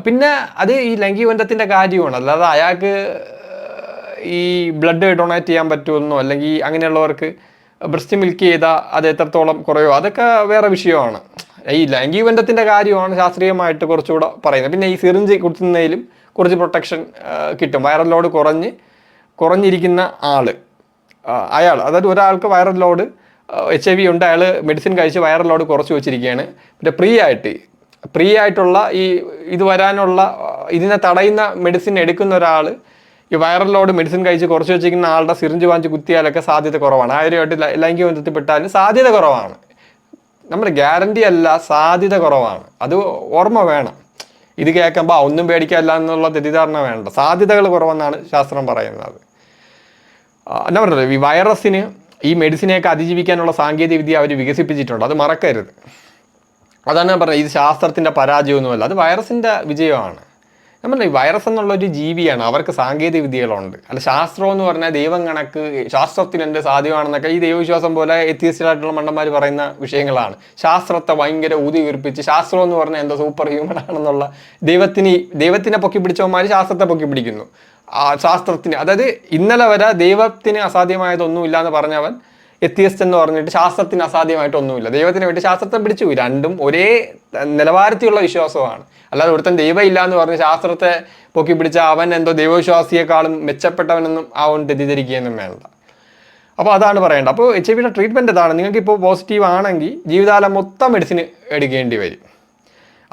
പിന്നെ അത് ഈ ലൈംഗിക ബന്ധത്തിൻ്റെ കാര്യമാണ്, അല്ലാതെ അയാൾക്ക് ഈ ബ്ലഡ് ഡൊണേറ്റ് ചെയ്യാൻ പറ്റുമെന്നോ അല്ലെങ്കിൽ അങ്ങനെയുള്ളവർക്ക് ബ്രസ്റ്റ് മിൽക്ക് ചെയ്താൽ അത് എത്രത്തോളം കുറയോ അതൊക്കെ വേറെ വിഷയമാണ്. ഈ ലൈംഗിക ബന്ധത്തിൻ്റെ കാര്യമാണ് ശാസ്ത്രീയമായിട്ട് കുറച്ചുകൂടെ പറയുന്നത്. പിന്നെ ഈ സിറിഞ്ച് കുത്തുന്നതിലും കുറച്ച് പ്രൊട്ടക്ഷൻ കിട്ടും. വൈറൽ ലോഡ് കുറഞ്ഞിരിക്കുന്ന അയാൾ, അതായത് ഒരാൾക്ക് വൈറൽ ലോഡ് HIV ഉണ്ട്, അയാൾ മെഡിസിൻ കഴിച്ച് വൈറൽ ലോഡ് കുറച്ച് വെച്ചിരിക്കുകയാണ്. പിന്നെ പ്രീ ആയിട്ടുള്ള ഈ ഇത് വരാനുള്ള ഇതിനെ തടയുന്ന മെഡിസിൻ എടുക്കുന്ന ഒരാൾ ഈ വൈറൽ ലോഡ് മെഡിസിൻ കഴിച്ച് കുറച്ച് വെച്ചിരിക്കുന്ന ആളുടെ സിറിഞ്ച് വാങ്ങിച്ച് കുത്തിയാലൊക്കെ സാധ്യത കുറവാണ്. ആരുമായിട്ട് ലൈംഗിക ബന്ധത്തിൽപ്പെട്ടാലും സാധ്യത കുറവാണ്. നമ്മുടെ ഗ്യാരണ്ടി അല്ല, സാധ്യത കുറവാണ്. അത് ഓർമ്മ വേണം. ഇത് കേൾക്കുമ്പോൾ ഒന്നും പേടിക്കാല്ല എന്നുള്ള തെറ്റിദ്ധാരണ വേണ്ട. സാധ്യതകൾ കുറവെന്നാണ് ശാസ്ത്രം പറയുന്നത്. എന്നാ പറഞ്ഞത്, ഈ വൈറസിന് ഈ മെഡിസിനെയൊക്കെ അതിജീവിക്കാനുള്ള സാങ്കേതിക വിദ്യ അവർ വികസിപ്പിച്ചിട്ടുണ്ട്, അത് മറക്കരുത്. അതാണ് ഞാൻ പറഞ്ഞത്, ഇത് ശാസ്ത്രത്തിൻ്റെ പരാജയമൊന്നുമല്ല, അത് വൈറസിൻ്റെ വിജയമാണ്. നമ്മൾ ഈ വൈറസ് എന്നുള്ളൊരു ജീവിയാണ്, അവർക്ക് സാങ്കേതിക വിദ്യകളുണ്ട്. അല്ല ശാസ്ത്രം എന്ന് പറഞ്ഞാൽ ദൈവം കണക്ക് ശാസ്ത്രത്തിന് എന്ത് സാധ്യമാണെന്നൊക്കെ ഈ ദൈവവിശ്വാസം പോലെ എത്തിയസ്റ്റായിട്ടുള്ള മണ്ടന്മാർ പറയുന്ന വിഷയങ്ങളാണ്. ശാസ്ത്രത്തെ ഭയങ്കര ഊതി ഉയർപ്പിച്ച് ശാസ്ത്രം എന്ന് പറഞ്ഞാൽ എന്താ സൂപ്പർ ഹ്യൂമൻ ആണെന്നുള്ള ദൈവത്തിനെ പൊക്കി പിടിച്ചവന്മാർ ശാസ്ത്രത്തെ പൊക്കി പിടിക്കുന്നു. ശാസ്ത്രത്തിന്, അതായത് ഇന്നലെ വരെ ദൈവത്തിന് അസാധ്യമായതൊന്നുമില്ല എന്ന് പറഞ്ഞവൻ എത്തിയസ്റ്റ് എന്ന് പറഞ്ഞിട്ട് ശാസ്ത്രത്തിന് അസാധ്യമായിട്ടൊന്നുമില്ല, ദൈവത്തിന് വേണ്ടി ശാസ്ത്രത്തെ പിടിച്ചു. രണ്ടും ഒരേ നിലവാരത്തിലുള്ള വിശ്വാസമാണ്. അല്ലാതെ ഒരുത്തൻ ദൈവം ഇല്ല എന്ന് പറഞ്ഞ് ശാസ്ത്രത്തെ പൊക്കി പിടിച്ച അവൻ എന്തോ ദൈവവിശ്വാസിയെക്കാളും മെച്ചപ്പെട്ടവനെന്നും അവൻ തെറ്റിദ്ധരിക്കുകയൊന്നും വേണ്ട. അപ്പോൾ അതാണ് പറയേണ്ടത്. അപ്പോൾ HIV ട്രീറ്റ്മെൻറ്റ് ഇതാണ്. നിങ്ങൾക്കിപ്പോൾ പോസിറ്റീവ് ആണെങ്കിൽ ജീവിതകാലം മൊത്തം മെഡിസിൻ എടുക്കേണ്ടി വരും.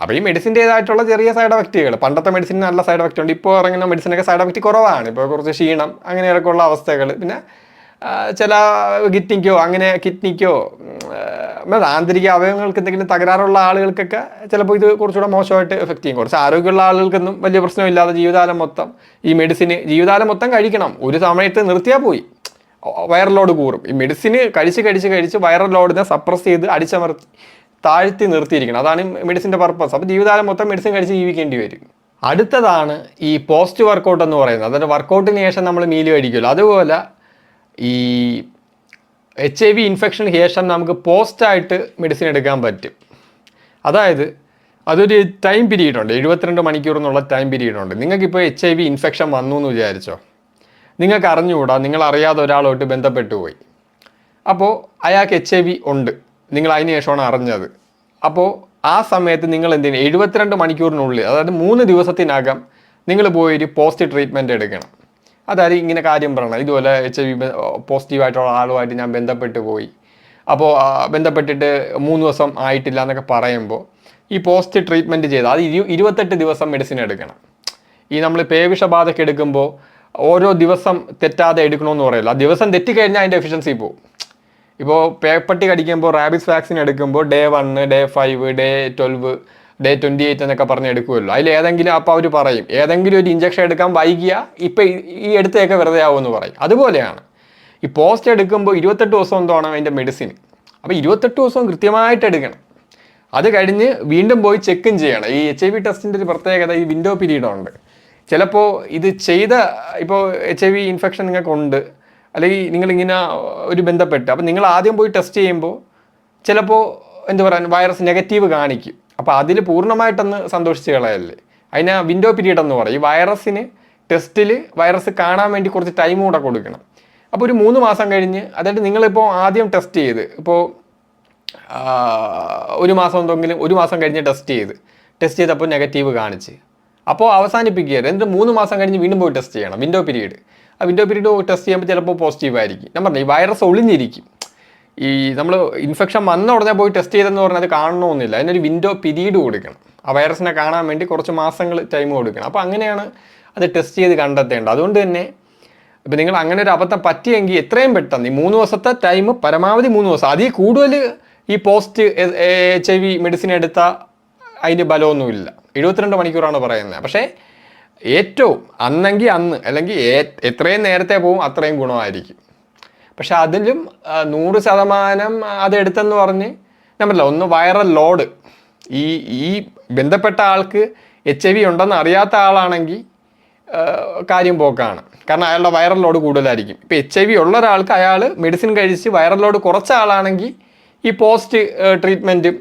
അപ്പോൾ ഈ മെഡിസിൻ്റേതായിട്ടുള്ള ചെറിയ സൈഡ് എഫക്റ്റുകൾ, പണ്ടത്തെ മെഡിസിന് നല്ല സൈഡ് എഫക്റ്റ് ഉണ്ട്, ഇപ്പോൾ ഇറങ്ങുന്ന മെഡിസിനൊക്കെ സൈഡ് എഫക്റ്റ് കുറവാണ്. ഇപ്പോൾ കുറച്ച് ക്ഷീണം അങ്ങനെയൊക്കെ ഉള്ള അവസ്ഥകൾ, പിന്നെ ചില കിഡ്നിക്കോ ആന്തരിക അവയവങ്ങൾക്ക് എന്തെങ്കിലും തകരാറുള്ള ആളുകൾക്കൊക്കെ ചിലപ്പോൾ ഇത് കുറച്ചുകൂടെ മോശമായിട്ട് എഫക്റ്റ് ചെയ്യും. കുറച്ച് ആരോഗ്യമുള്ള ആളുകൾക്കൊന്നും വലിയ പ്രശ്നമില്ലാതെ ജീവിതകാലം മൊത്തം ഈ മെഡിസിന് ജീവിതകാലം മൊത്തം കഴിക്കണം. ഒരു സമയത്ത് നിർത്തിയാൽ പോയി വൈറൽ ലോഡ് കൂടും. ഈ മെഡിസിന് കഴിച്ച് വൈറൽ ലോഡിനെ സപ്രസ് ചെയ്ത് താഴ്ത്തി നിർത്തിയിരിക്കണം. അതാണ് മെഡിസിൻ്റെ പർപ്പസ്. അപ്പോൾ ജീവിതകാലം മൊത്തം മെഡിസിൻ കഴിച്ച് ജീവിക്കേണ്ടി വരും. അടുത്തതാണ് ഈ പോസ്റ്റ് വർക്കൗട്ട് എന്ന് പറയുന്നത്. അതായത് വർക്കൗട്ടിന് ശേഷം നമ്മൾ മീൽ കഴിക്കുമല്ലോ, അതുപോലെ ഈ HIV ഇൻഫെക്ഷൻ ശേഷം നമുക്ക് പോസ്റ്റായിട്ട് മെഡിസിൻ എടുക്കാൻ പറ്റും. അതായത് അതൊരു ടൈം പീരീഡ് ഉണ്ട്, 72 മണിക്കൂർ എന്നുള്ള ടൈം പീരീഡ് ഉണ്ട്. നിങ്ങൾക്കിപ്പോൾ HIV ഇൻഫെക്ഷൻ വന്നു എന്ന് വിചാരിച്ചോ, നിങ്ങൾക്ക് അറിഞ്ഞുകൂടാ, നിങ്ങളറിയാതെ ഒരാളോട്ട് ബന്ധപ്പെട്ടു പോയി. അപ്പോൾ അയാൾക്ക് HIV ഉണ്ട്, നിങ്ങൾ അതിന് ശേഷമാണ് അറിഞ്ഞത്. അപ്പോൾ ആ സമയത്ത് നിങ്ങൾ എന്തിനു 72 മണിക്കൂറിനുള്ളിൽ, അതായത് 3 ദിവസത്തിനകം നിങ്ങൾ പോയൊരു പോസ്റ്റ് ട്രീറ്റ്മെൻറ്റ് എടുക്കണം. അതായത് ഇങ്ങനെ കാര്യം പറയണം, ഇതുപോലെ HIV പോസിറ്റീവായിട്ടുള്ള ആളുമായിട്ട് ഞാൻ ബന്ധപ്പെട്ട് പോയി, അപ്പോൾ ബന്ധപ്പെട്ടിട്ട് 3 ദിവസം ആയിട്ടില്ല എന്നൊക്കെ പറയുമ്പോൾ ഈ പോസ്റ്റ് ട്രീറ്റ്മെൻറ്റ് ചെയ്ത് അത് 28 ദിവസം മെഡിസിൻ എടുക്കണം. ഈ നമ്മൾ പേവിഷബാധയ്ക്ക് എടുക്കുമ്പോൾ ഓരോ ദിവസം തെറ്റാതെ എടുക്കണമെന്ന് പറയില്ല, ആ ദിവസം തെറ്റിക്കഴിഞ്ഞാൽ അതിൻ്റെ എഫിഷ്യൻസി പോകും. ഇപ്പോൾ പേപ്പട്ടി കടിക്കുമ്പോൾ റാബിസ് വാക്സിൻ എടുക്കുമ്പോൾ Day 1, Day 5, Day 12, Day 28 എന്നൊക്കെ പറഞ്ഞ് എടുക്കുമല്ലോ. അതിൽ ഏതെങ്കിലും അപ്പോൾ അവർ പറയും ഏതെങ്കിലും ഒരു ഇഞ്ചക്ഷൻ എടുക്കാൻ വൈകിയാൽ ഇപ്പം ഈ എടുത്തൊക്കെ വെറുതെ ആവുമെന്ന് പറയും. അതുപോലെയാണ് ഈ പോസ്റ്റ് എടുക്കുമ്പോൾ 28 ദിവസം എന്തോണം അതിൻ്റെ മെഡിസിൻ. അപ്പോൾ 28 ദിവസവും കൃത്യമായിട്ട് എടുക്കണം. അത് കഴിഞ്ഞ് വീണ്ടും പോയി ചെക്കും ചെയ്യണം. ഈ HIV ടെസ്റ്റിൻ്റെ ഒരു പ്രത്യേകത ഈ വിൻഡോ പീരീഡ് ഉണ്ട്. ചിലപ്പോൾ ഇത് ഇപ്പോൾ HIV ഇൻഫെക്ഷൻ നിങ്ങൾക്കുണ്ട്, അല്ലെങ്കിൽ നിങ്ങളിങ്ങനെ ഒരു ബന്ധപ്പെട്ട്, അപ്പോൾ നിങ്ങൾ ആദ്യം പോയി ടെസ്റ്റ് ചെയ്യുമ്പോൾ ചിലപ്പോൾ വൈറസ് നെഗറ്റീവ് കാണിക്കും. അപ്പോൾ അതിൽ പൂർണ്ണമായിട്ടൊന്ന് സന്തോഷിച്ച് കളയല്ലേ, അതിന് വിൻഡോ പീരീഡ് എന്ന് പറയും. ഈ വൈറസിന് ടെസ്റ്റിൽ വൈറസ് കാണാൻ വേണ്ടി കുറച്ച് ടൈം കൂടെ കൊടുക്കണം. അപ്പോൾ ഒരു 3 മാസം കഴിഞ്ഞ്, അതായത് നിങ്ങളിപ്പോൾ ആദ്യം ടെസ്റ്റ് ചെയ്ത് ഇപ്പോൾ 1 മാസം കഴിഞ്ഞ് ടെസ്റ്റ് ചെയ്തപ്പോൾ നെഗറ്റീവ് കാണിച്ച്, അപ്പോൾ അവസാനിപ്പിക്കരുത്. എന്നിട്ട് 3 മാസം കഴിഞ്ഞ് വീണ്ടും പോയി ടെസ്റ്റ് ചെയ്യണം, വിൻഡോ പീരീഡ്. ആ വിൻഡോ പീരീഡ് ടെസ്റ്റ് ചെയ്യുമ്പോൾ ചിലപ്പോൾ പോസിറ്റീവ് ആയിരിക്കും. ഞാൻ പറഞ്ഞു ഈ വൈറസ് ഒളിഞ്ഞിരിക്കും. ഈ നമ്മൾ ഇൻഫെക്ഷൻ വന്ന ഉടനെ പോയി ടെസ്റ്റ് ചെയ്തെന്ന് പറഞ്ഞാൽ അത് കാണണമെന്നില്ല, അതിനൊരു വിൻഡോ പീരീഡ് കൊടുക്കണം. ആ വൈറസിനെ കാണാൻ വേണ്ടി കുറച്ച് മാസങ്ങൾ ടൈം കൊടുക്കണം. അപ്പോൾ അങ്ങനെയാണ് അത് ടെസ്റ്റ് ചെയ്ത് കണ്ടെത്തേണ്ടത്. അതുകൊണ്ട് തന്നെ ഇപ്പം നിങ്ങൾ അങ്ങനെ ഒരു അബദ്ധം പറ്റിയെങ്കിൽ എത്രയും പെട്ടെന്ന് ഈ 3 ദിവസത്തെ ടൈം, പരമാവധി 3 ദിവസം, അതിൽ കൂടുതൽ ഈ പോസ്റ്റ് HIV മെഡിസിൻ എടുത്താൽ അതിന് ബലമൊന്നുമില്ല. 72 മണിക്കൂറാണ് പറയുന്നത്. പക്ഷേ ഏറ്റവും അന്നെങ്കിൽ അന്ന് അല്ലെങ്കിൽ എത്രയും നേരത്തെ പോകും അത്രയും ഗുണമായിരിക്കും. പക്ഷെ അതിലും 100% അതെടുത്തെന്ന് പറഞ്ഞ് നമ്മളല്ല, ഒന്ന് വൈറൽ ലോഡ്, ഈ ബന്ധപ്പെട്ട ആൾക്ക് HIV ഉണ്ടെന്ന് അറിയാത്ത ആളാണെങ്കിൽ കാര്യം പോക്കാണ്. കാരണം അയാളുടെ വൈറൽ ലോഡ് കൂടുതലായിരിക്കും. ഇപ്പോൾ HIV ഉള്ള ഒരാൾക്ക് അയാൾ മെഡിസിൻ കഴിച്ച് വൈറൽ ലോഡ് കുറച്ച ആളാണെങ്കിൽ ഈ പോസ്റ്റ് ട്രീറ്റ്മെൻറ്റും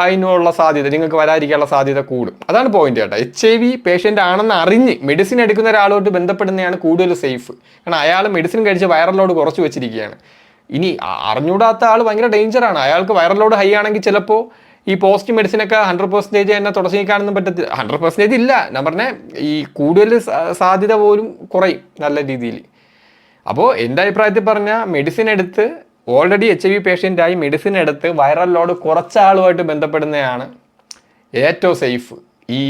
അതിനുള്ള സാധ്യത നിങ്ങൾക്ക് വരാതിരിക്കാനുള്ള സാധ്യത കൂടും. അതാണ് പോയിന്റ് കേട്ടോ. HIV പേഷ്യൻ്റ് ആണെന്ന് അറിഞ്ഞ് മെഡിസിൻ എടുക്കുന്ന ഒരാളോട്ട് ബന്ധപ്പെടുന്നതാണ് കൂടുതൽ സേഫ്. കാരണം അയാൾ മെഡിസിൻ കഴിച്ച് വൈറൽ ലോഡ് കുറച്ച് വെച്ചിരിക്കുകയാണ്. ഇനി അറിഞ്ഞൂടാത്ത ആൾ ഭയങ്കര ഡേഞ്ചറാണ്. അയാൾക്ക് വൈറൽ ലോഡ് ഹൈ ആണെങ്കിൽ ചിലപ്പോൾ ഈ പോസ്റ്റ് മെഡിസിനൊക്കെ 100% തന്നെ തുടച്ചു നീക്കാനൊന്നും പറ്റത്തില്ല. 100% ഇല്ല, ഞാൻ പറഞ്ഞ ഈ കൂടുതൽ സാധ്യത പോലും കുറയും നല്ല രീതിയിൽ. അപ്പോൾ എൻ്റെ അഭിപ്രായത്തിൽ പറഞ്ഞാൽ മെഡിസിൻ എടുത്ത് ഓൾറെഡി HIV പേഷ്യൻ്റായി മെഡിസിൻ എടുത്ത് വൈറൽ ലോഡ് കുറച്ച ആളുമായിട്ട് ബന്ധപ്പെടുന്നതാണ് ഏറ്റവും സേഫ്. ഈ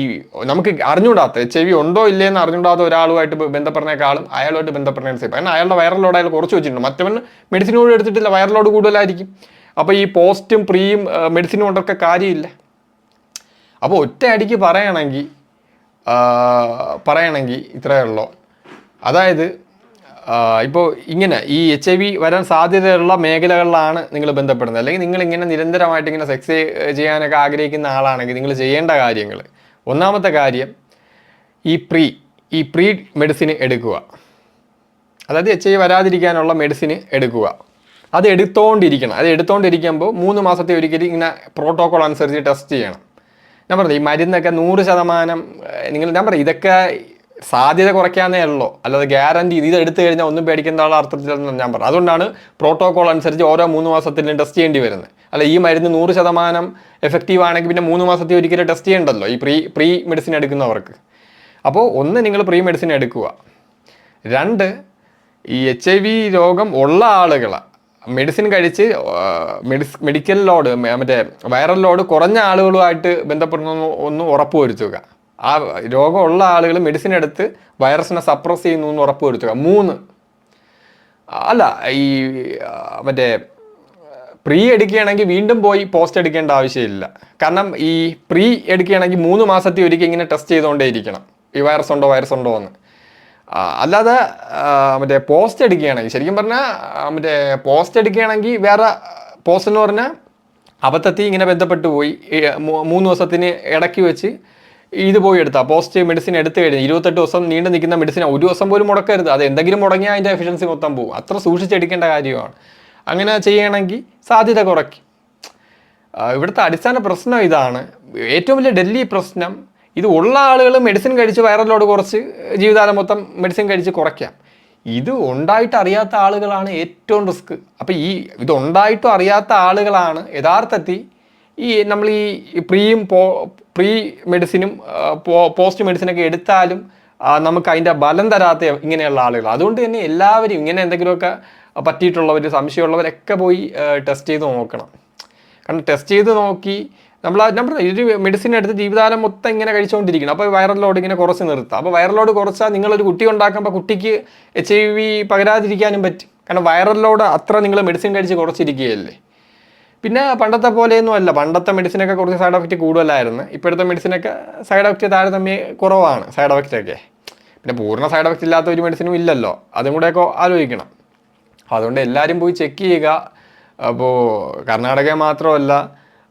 നമുക്ക് അറിഞ്ഞൂടാത്ത HIV ഉണ്ടോ ഇല്ലയെന്ന് അറിഞ്ഞൂടാത്ത ഒരാളുമായിട്ട് ബന്ധപ്പെടുന്നേക്കാളും അയാളുമായിട്ട് ബന്ധപ്പെടുന്നതാണ് സേഫ്. കാരണം അയാളുടെ വൈറൽ ലോഡ് അയാൾ കുറച്ച് വെച്ചിട്ടുണ്ട്. മറ്റവൻ മെഡിസിൻ കൂടെ എടുത്തിട്ടില്ല, വൈറൽ ലോഡ് കൂടുതലായിരിക്കും. അപ്പോൾ ഈ പോസ്റ്റും പ്രീയും മെഡിസിനും കൊണ്ടൊക്കെ കാര്യമില്ല. അപ്പോൾ ഒറ്റ അടിക്ക് പറയണമെങ്കിൽ ഇത്രയേ ഉള്ളൂ. അതായത് ഇപ്പോൾ ഇങ്ങനെ ഈ HIV വരാൻ സാധ്യതയുള്ള മേഖലകളിലാണ് നിങ്ങൾ ബന്ധപ്പെടുന്നത്, അല്ലെങ്കിൽ നിങ്ങളിങ്ങനെ നിരന്തരമായിട്ട് ഇങ്ങനെ സെക്സ് ചെയ്യാനൊക്കെ ആഗ്രഹിക്കുന്ന ആളാണെങ്കിൽ നിങ്ങൾ ചെയ്യേണ്ട കാര്യങ്ങൾ, ഒന്നാമത്തെ കാര്യം ഈ പ്രീ മെഡിസിൻ എടുക്കുക. അതായത് HIV വരാതിരിക്കാനുള്ള മെഡിസിൻ എടുക്കുക. അത് എടുത്തോണ്ടിരിക്കുമ്പോൾ 3 മാസത്തെ ഒരിക്കലും ഇങ്ങനെ പ്രോട്ടോകോൾ അനുസരിച്ച് ടെസ്റ്റ് ചെയ്യണം. ഞാൻ പറഞ്ഞു ഈ മരുന്നൊക്കെ 100% ഞാൻ പറയും ഇതൊക്കെ സാധ്യത കുറയ്ക്കാന്നേ ഉള്ളൂ, അല്ലാതെ ഗ്യാരണ്ടി ഇത് എടുത്തു കഴിഞ്ഞാൽ ഒന്നും പേടിക്കേണ്ട അർത്ഥത്തിലെന്ന് ഞാൻ പറഞ്ഞു. അതുകൊണ്ടാണ് പ്രോട്ടോകോൾ അനുസരിച്ച് ഓരോ 3 മാസത്തിലും ടെസ്റ്റ് ചെയ്യേണ്ടി വരുന്നത്. അല്ല ഈ മരുന്ന് 100% എഫക്റ്റീവ് ആണെങ്കിൽ പിന്നെ 3 മാസത്തിൽ ഒരിക്കലും ടെസ്റ്റ് ചെയ്യണ്ടല്ലോ ഈ പ്രീ മെഡിസിൻ എടുക്കുന്നവർക്ക്. അപ്പോൾ ഒന്ന് നിങ്ങൾ പ്രീ മെഡിസിൻ എടുക്കുക. 2 ഈ HIV രോഗം ഉള്ള ആളുകൾ മെഡിസിൻ കഴിച്ച് മെഡിക്കൽ ലോഡ് മറ്റേ വൈറൽ ലോഡ് കുറഞ്ഞ ആളുകളുമായിട്ട് ബന്ധപ്പെടുന്ന ഒന്ന് ഉറപ്പ് വരുത്തുക. ആ രോഗമുള്ള ആളുകൾ മെഡിസിൻ എടുത്ത് വൈറസിനെ സപ്രസ് ചെയ്യുന്നു എന്ന് ഉറപ്പ് വരുത്തുക. 3 അല്ല ഈ മറ്റേ പ്രീ എടുക്കുകയാണെങ്കിൽ വീണ്ടും പോയി പോസ്റ്റ് എടുക്കേണ്ട ആവശ്യമില്ല. കാരണം ഈ പ്രീ എടുക്കുകയാണെങ്കിൽ 3 മാസത്തിൽ ഒരിക്കൽ ഇങ്ങനെ ടെസ്റ്റ് ചെയ്തുകൊണ്ടേ ഇരിക്കണം ഈ വൈറസ് ഉണ്ടോ എന്ന്. അല്ലാതെ മറ്റേ പോസ്റ്റ് എടുക്കുകയാണെങ്കിൽ ശരിക്കും പറഞ്ഞാൽ പോസ്റ്റ് എടുക്കുകയാണെങ്കിൽ വേറെ പോസ്റ്റ് എന്ന് പറഞ്ഞാൽ അബദ്ധത്തിൽ ഇങ്ങനെ ബന്ധപ്പെട്ട് പോയി 3 ദിവസത്തിന് ഇടയ്ക്ക് വെച്ച് ഇത് പോയി എടുത്താൽ പോസ്റ്റ് മെഡിസിൻ എടുത്തു കഴിഞ്ഞാൽ 28 ദിവസം നീണ്ടു നിൽക്കുന്ന മെഡിസിൻ ഒരു ദിവസം പോലും മുടക്കരുത്. അത് എന്തെങ്കിലും മുടങ്ങിയാൽ അതിൻ്റെ എഫിഷ്യൻസി മൊത്തം പോകും. അത്ര സൂക്ഷിച്ചെടുക്കേണ്ട കാര്യമാണ്. അങ്ങനെ ചെയ്യണമെങ്കിൽ സാധ്യത കുറയ്ക്കും. ഇവിടുത്തെ അടിസ്ഥാന പ്രശ്നം ഇതാണ്. ഏറ്റവും വലിയ ഡൽഹി പ്രശ്നം ഇത് ഉള്ള ആളുകൾ മെഡിസിൻ കഴിച്ച് വൈറൽ ലോഡ് കുറച്ച് ജീവിതകാലം മൊത്തം മെഡിസിൻ കഴിച്ച് കുറയ്ക്കാം. ഇത് ഉണ്ടായിട്ട് അറിയാത്ത ആളുകളാണ് ഏറ്റവും റിസ്ക്. അപ്പോൾ ഇത് ഉണ്ടായിട്ടും അറിയാത്ത ആളുകളാണ് യഥാർത്ഥത്തിൽ നമ്മൾ ഈ പ്രീ മെഡിസിനും പോസ്റ്റ് മെഡിസിനൊക്കെ എടുത്താലും നമുക്ക് അതിൻ്റെ ബലം തരാത്ത ഇങ്ങനെയുള്ള ആളുകൾ. അതുകൊണ്ട് തന്നെ എല്ലാവരും ഇങ്ങനെ എന്തെങ്കിലുമൊക്കെ പറ്റിയിട്ടുള്ളവർ സംശയമുള്ളവരൊക്കെ പോയി ടെസ്റ്റ് ചെയ്ത് നോക്കണം. കാരണം ടെസ്റ്റ് ചെയ്ത് നോക്കി നമ്മൾ ഒരു മെഡിസിൻ എടുത്ത് ജീവിതകാലം മൊത്തം ഇങ്ങനെ കഴിച്ചുകൊണ്ടിരിക്കണം. അപ്പോൾ വൈറൽ ലോഡ് ഇങ്ങനെ കുറച്ച് നിർത്താം. അപ്പോൾ വൈറൽ ലോഡ് കുറച്ചാൽ നിങ്ങളൊരു കുട്ടി ഉണ്ടാക്കുമ്പോൾ കുട്ടിക്ക് HIV പകരാതിരിക്കാനും പറ്റും. കാരണം വൈറൽ ലോഡ് അത്ര നിങ്ങൾ മെഡിസിൻ കഴിച്ച് കുറച്ചിരിക്കുകയല്ലേ. പിന്നെ പണ്ടത്തെ പോലെയൊന്നും അല്ല. പണ്ടത്തെ മെഡിസിനൊക്കെ കുറച്ച് സൈഡ് എഫക്റ്റ് കൂടുതലായിരുന്നു. ഇപ്പോഴത്തെ മെഡിസിനൊക്കെ സൈഡ് എഫക്റ്റ് താരതമ്യം കുറവാണ് സൈഡ് എഫക്റ്റൊക്കെ. പിന്നെ പൂർണ്ണ സൈഡ് എഫക്റ്റ് ഇല്ലാത്ത ഒരു മെഡിസിനും ഇല്ലല്ലോ, അതും കൂടെയൊക്കെ ആലോചിക്കണം. അതുകൊണ്ട് എല്ലാവരും പോയി ചെക്ക് ചെയ്യുക. അപ്പോൾ കർണാടക മാത്രമല്ല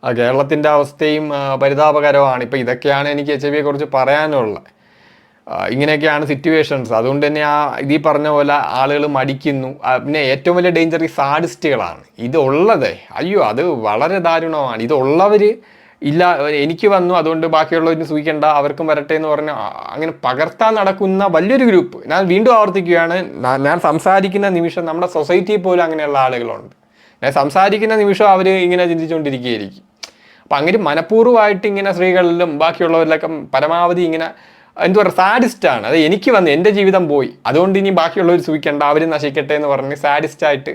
കേരളത്തിൻ്റെ അവസ്ഥയും പരിതാപകരമാണ്. ഇപ്പോൾ ഇതൊക്കെയാണ് എനിക്ക് HIV കുറിച്ച് പറയാനുള്ളത്. ഇങ്ങനെയൊക്കെയാണ് സിറ്റുവേഷൻസ്. അതുകൊണ്ട് തന്നെ ഇതിൽ പറഞ്ഞ പോലെ ആളുകൾ മടിക്കുന്നു. പിന്നെ ഏറ്റവും വലിയ ഡേഞ്ചർ ഈ സാഡിസ്റ്റുകളാണ് ഇതുള്ളത്. അയ്യോ അത് വളരെ ദാരുണമാണ്. ഇതുള്ളവർ ഇല്ല എനിക്ക് വന്നു അതുകൊണ്ട് ബാക്കിയുള്ളവരിന് സൂക്ഷിക്കേണ്ട അവർക്കും വരട്ടെ എന്ന് പറഞ്ഞാൽ അങ്ങനെ പകർത്താൻ നടക്കുന്ന വലിയൊരു ഗ്രൂപ്പ്. ഞാൻ വീണ്ടും ആവർത്തിക്കുകയാണ്, ഞാൻ സംസാരിക്കുന്ന നിമിഷം നമ്മുടെ സൊസൈറ്റിയിൽ പോലും അങ്ങനെയുള്ള ആളുകളുണ്ട്. ഞാൻ സംസാരിക്കുന്ന നിമിഷം അവർ ഇങ്ങനെ ചിന്തിച്ചുകൊണ്ടിരിക്കുകയായിരിക്കും. അപ്പം അങ്ങനെ മനഃപൂർവ്വമായിട്ട് ഇങ്ങനെ സ്ത്രീകളിലും ബാക്കിയുള്ളവരിലൊക്കെ പരമാവധി ഇങ്ങനെ സാഡിസ്റ്റാണ്. അത് എനിക്ക് വന്ന് എൻ്റെ ജീവിതം പോയി അതുകൊണ്ട് ഇനി ബാക്കിയുള്ളവർ സൂക്ഷിക്കേണ്ട അവർ നശിക്കട്ടെ എന്ന് പറഞ്ഞ് സാഡിസ്റ്റായിട്ട്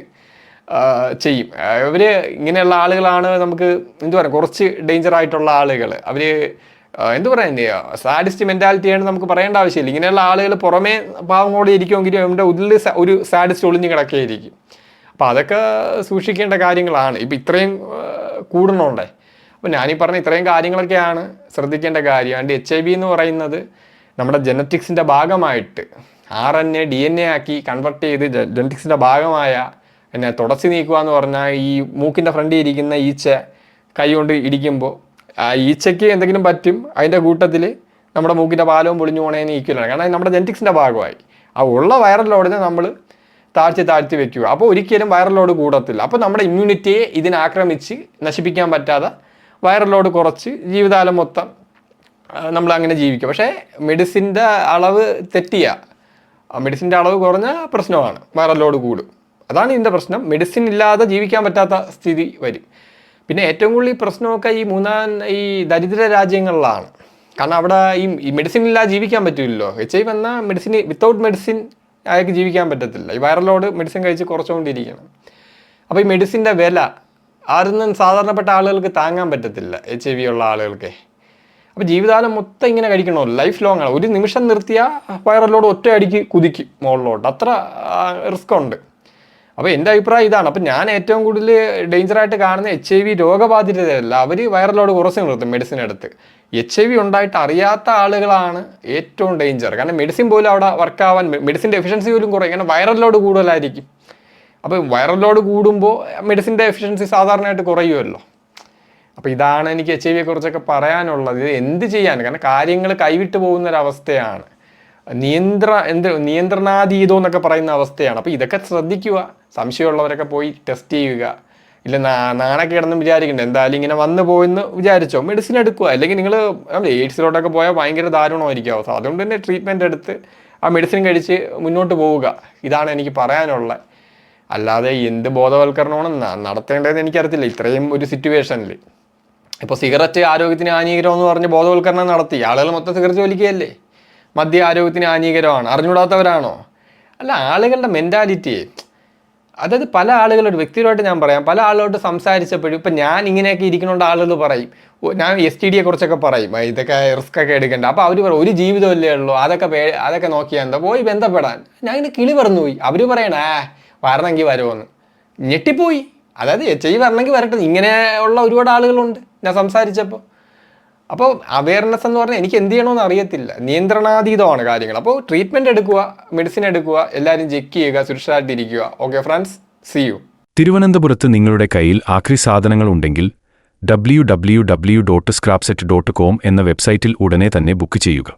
ചെയ്യും. ഇവർ ഇങ്ങനെയുള്ള ആളുകളാണ് നമുക്ക് കുറച്ച് ഡേഞ്ചർ ആയിട്ടുള്ള ആളുകൾ. അവർ സാഡിസ്റ്റ് മെൻറ്റാലിറ്റിയാണ് നമുക്ക് പറയേണ്ട ആവശ്യമില്ല. ഇങ്ങനെയുള്ള ആളുകൾ പുറമേ പാവങ്ങളോടെ ഇരിക്കുമെങ്കിലും അവരുടെ ഉള്ളിൽ ഒരു സാഡിസ്റ്റ് ഒളിഞ്ഞ് കിടക്കുകയായിരിക്കും. അപ്പോൾ അതൊക്കെ സൂക്ഷിക്കേണ്ട കാര്യങ്ങളാണ്. ഇപ്പം ഇത്രയും കൂടണോണ്ടേ. അപ്പോൾ ഞാനീ പറഞ്ഞ ഇത്രയും കാര്യങ്ങളൊക്കെയാണ് ശ്രദ്ധിക്കേണ്ട കാര്യം. ആൻഡ് HIV എന്ന് പറയുന്നത് നമ്മുടെ ജനറ്റിക്സിൻ്റെ ഭാഗമായിട്ട് RNA DNA ആക്കി കൺവെർട്ട് ചെയ്ത് ജനറ്റിക്സിൻ്റെ ഭാഗമായ എന്നെ തുടച്ചു നീക്കുക എന്ന് പറഞ്ഞാൽ ഈ മൂക്കിൻ്റെ ഫ്രണ്ടിൽ ഇരിക്കുന്ന ഈച്ച കൈ കൊണ്ട് ഇടിക്കുമ്പോൾ ആ ഈച്ചയ്ക്ക് എന്തെങ്കിലും പറ്റും, അതിൻ്റെ കൂട്ടത്തിൽ നമ്മുടെ മൂക്കിൻ്റെ പാലവും പൊളിഞ്ഞു പോകണേന്ന് ഈക്വലാണ്. കാരണം നമ്മുടെ ജനറ്റിക്സിൻ്റെ ഭാഗമായി ആ ഉള്ള വൈറൽ ലോഡിനെ നമ്മൾ താഴ്ത്തി വെക്കുക. അപ്പോൾ ഒരിക്കലും വൈറൽ ലോഡ് കൂടത്തില്ല. അപ്പോൾ നമ്മുടെ ഇമ്മ്യൂണിറ്റിയെ ഇതിനാക്രമിച്ച് നശിപ്പിക്കാൻ പറ്റാതെ വൈറൽ ലോഡ് കുറച്ച് ജീവിതകാലം മൊത്തം നമ്മൾ അങ്ങനെ ജീവിക്കുക. പക്ഷേ മെഡിസിൻ്റെ അളവ് തെറ്റിയ, മെഡിസിൻ്റെ അളവ് കുറഞ്ഞ പ്രശ്നമാണ്, വൈറൽ ലോഡ് കൂടും. അതാണ് ഇതിൻ്റെ പ്രശ്നം. മെഡിസിൻ ഇല്ലാതെ ജീവിക്കാൻ പറ്റാത്ത സ്ഥിതി വരും. പിന്നെ ഏറ്റവും കൂടുതൽ ഈ പ്രശ്നമൊക്കെ ഈ ദരിദ്ര രാജ്യങ്ങളിലാണ്. കാരണം അവിടെ ഈ മെഡിസിൻ ഇല്ലാതെ ജീവിക്കാൻ പറ്റില്ലല്ലോ. HIV എന്നാൽ മെഡിസിൻ, വിത്തൗട്ട് മെഡിസിൻ അയാൾക്ക് ജീവിക്കാൻ പറ്റത്തില്ല. ഈ വൈറൽ ലോഡ് മെഡിസിൻ കഴിച്ച് കുറച്ചുകൊണ്ടിരിക്കണം. അപ്പോൾ ഈ മെഡിസിൻ്റെ വില ആരൊന്നും സാധാരണപ്പെട്ട ആളുകൾക്ക് താങ്ങാൻ പറ്റത്തില്ല, HIV ഉള്ള ആളുകൾക്ക്. അപ്പോൾ ജീവിതകാലം മൊത്തം ഇങ്ങനെ കഴിക്കണമല്ലോ, ലൈഫ് ലോങ് ആണ്. ഒരു നിമിഷം നിർത്തിയാൽ വൈറൽ ലോഡ് ഒറ്റ അടിക്ക് കുതിക്കും മുകളിലോട്ട്, അത്ര റിസ്ക് ഉണ്ട്. അപ്പോൾ എൻ്റെ അഭിപ്രായം ഇതാണ്. അപ്പോൾ ഞാൻ ഏറ്റവും കൂടുതൽ ഡേഞ്ചറായിട്ട് കാണുന്ന HIV രോഗബാധിതരല്ല, അവർ വൈറൽ ലോഡ് കുറച്ച് നിർത്തും മെഡിസിൻ എടുത്ത്. HIV ഉണ്ടായിട്ട് അറിയാത്ത ആളുകളാണ് ഏറ്റവും ഡേഞ്ചർ. കാരണം മെഡിസിൻ പോലും അവിടെ വർക്കാവാൻ, മെഡിസിൻ്റെ എഫിഷ്യൻസി പോലും കുറയും. കാരണം വൈറൽ ലോഡ് കൂടുതലായിരിക്കും. അപ്പോൾ വൈറൽ ലോഡ് കൂടുമ്പോൾ മെഡിസിൻ്റെ എഫിഷ്യൻസി സാധാരണയായിട്ട് കുറയുമല്ലോ. അപ്പോൾ ഇതാണ് എനിക്ക് HIV കുറിച്ചൊക്കെ പറയാനുള്ളത്. ഇത് എന്ത് ചെയ്യാൻ, കാരണം കാര്യങ്ങൾ കൈവിട്ട് പോകുന്നൊരവസ്ഥയാണ്. നിയന്ത്രണാതീതം എന്നൊക്കെ പറയുന്ന അവസ്ഥയാണ്. അപ്പോൾ ഇതൊക്കെ ശ്രദ്ധിക്കുക. സംശയമുള്ളവരൊക്കെ പോയി ടെസ്റ്റ് ചെയ്യുക. ഇല്ല നാണക്കേടൊന്നും വിചാരിക്കണ്ട, എന്തായാലും ഇങ്ങനെ വന്നു പോയെന്ന് വിചാരിച്ചോ മെഡിസിൻ എടുക്കുക. അല്ലെങ്കിൽ നിങ്ങൾ എയ്ഡ്സിലോട്ടൊക്കെ പോയാൽ ഭയങ്കര ദാരുണമായിരിക്കും അവസ്ഥ. അതുകൊണ്ട് തന്നെ ട്രീറ്റ്മെൻറ്റ് എടുത്ത് ആ മെഡിസിൻ കഴിച്ച് മുന്നോട്ട് പോവുക. ഇതാണ് എനിക്ക് പറയാനുള്ളത്. അല്ലാതെ എന്ത് ബോധവൽക്കരണമാണ് നടത്തേണ്ടതെന്ന് എനിക്കറിയത്തില്ല ഇത്രയും ഒരു സിറ്റുവേഷനിൽ. ഇപ്പോൾ സിഗരറ്റ് ആരോഗ്യത്തിന് ഹാനികരമെന്ന് പറഞ്ഞ് ബോധവൽക്കരണം നടത്തി ആളുകൾ മൊത്തം സിഗരറ്റ് വലിക്കുകയല്ലേ. മദ്യ ആരോഗ്യത്തിന് ഹാനികരമാണ്, അറിഞ്ഞുകൂടാത്തവരാണോ? അല്ല, ആളുകളുടെ മെൻറ്റാലിറ്റിയെ, അതായത് പല ആളുകളോട് വ്യക്തിപരമായിട്ട് ഞാൻ പറയാം, പല ആളുകളോട് സംസാരിച്ചപ്പോഴും ഇപ്പം ഞാൻ ഇങ്ങനെയൊക്കെ ഇരിക്കണോണ്ട് ആളുകൾ പറയും, ഞാൻ STD കുറിച്ചൊക്കെ പറയും, ഇതൊക്കെ റിസ്ക് ഒക്കെ എടുക്കണ്ട. അപ്പോൾ അവർ പറയും ഒരു ജീവിതമല്ലേ ഉള്ളൂ, അതൊക്കെ നോക്കിയാൽ എന്താ, പോയി ബന്ധപ്പെടാൻ. ഞാൻ ഇങ്ങനെ കിളി പറഞ്ഞു പോയി. അവർ പറയണേ വരണമെങ്കിൽ വരുമോന്ന്, ഞെട്ടിപ്പോയി. അതായത് HIV വരണമെങ്കിൽ വരട്ടെ, ഇങ്ങനെ ഉള്ള ഒരുപാട് ആളുകളുണ്ട് ഞാൻ സംസാരിച്ചപ്പോൾ. അപ്പോൾ അവയർനെസ് എന്ന് പറഞ്ഞാൽ എനിക്ക് എന്ത് ചെയ്യണമെന്ന് അറിയത്തില്ല, നിയന്ത്രണാതീതമാണ് കാര്യങ്ങൾ. അപ്പോൾ ട്രീറ്റ്മെൻറ്റ് എടുക്കുക, മെഡിസിൻ എടുക്കുക, എല്ലാവരും ചെക്ക് ചെയ്യുക, സുരക്ഷിതമായിട്ടിരിക്കുക. Okay friends, see you. തിരുവനന്തപുരത്ത് നിങ്ങളുടെ കയ്യിൽ ആക്രി സാധനങ്ങൾ ഉണ്ടെങ്കിൽ www.scrapset.com എന്ന വെബ്സൈറ്റിൽ ഉടനെ തന്നെ ബുക്ക് ചെയ്യുക.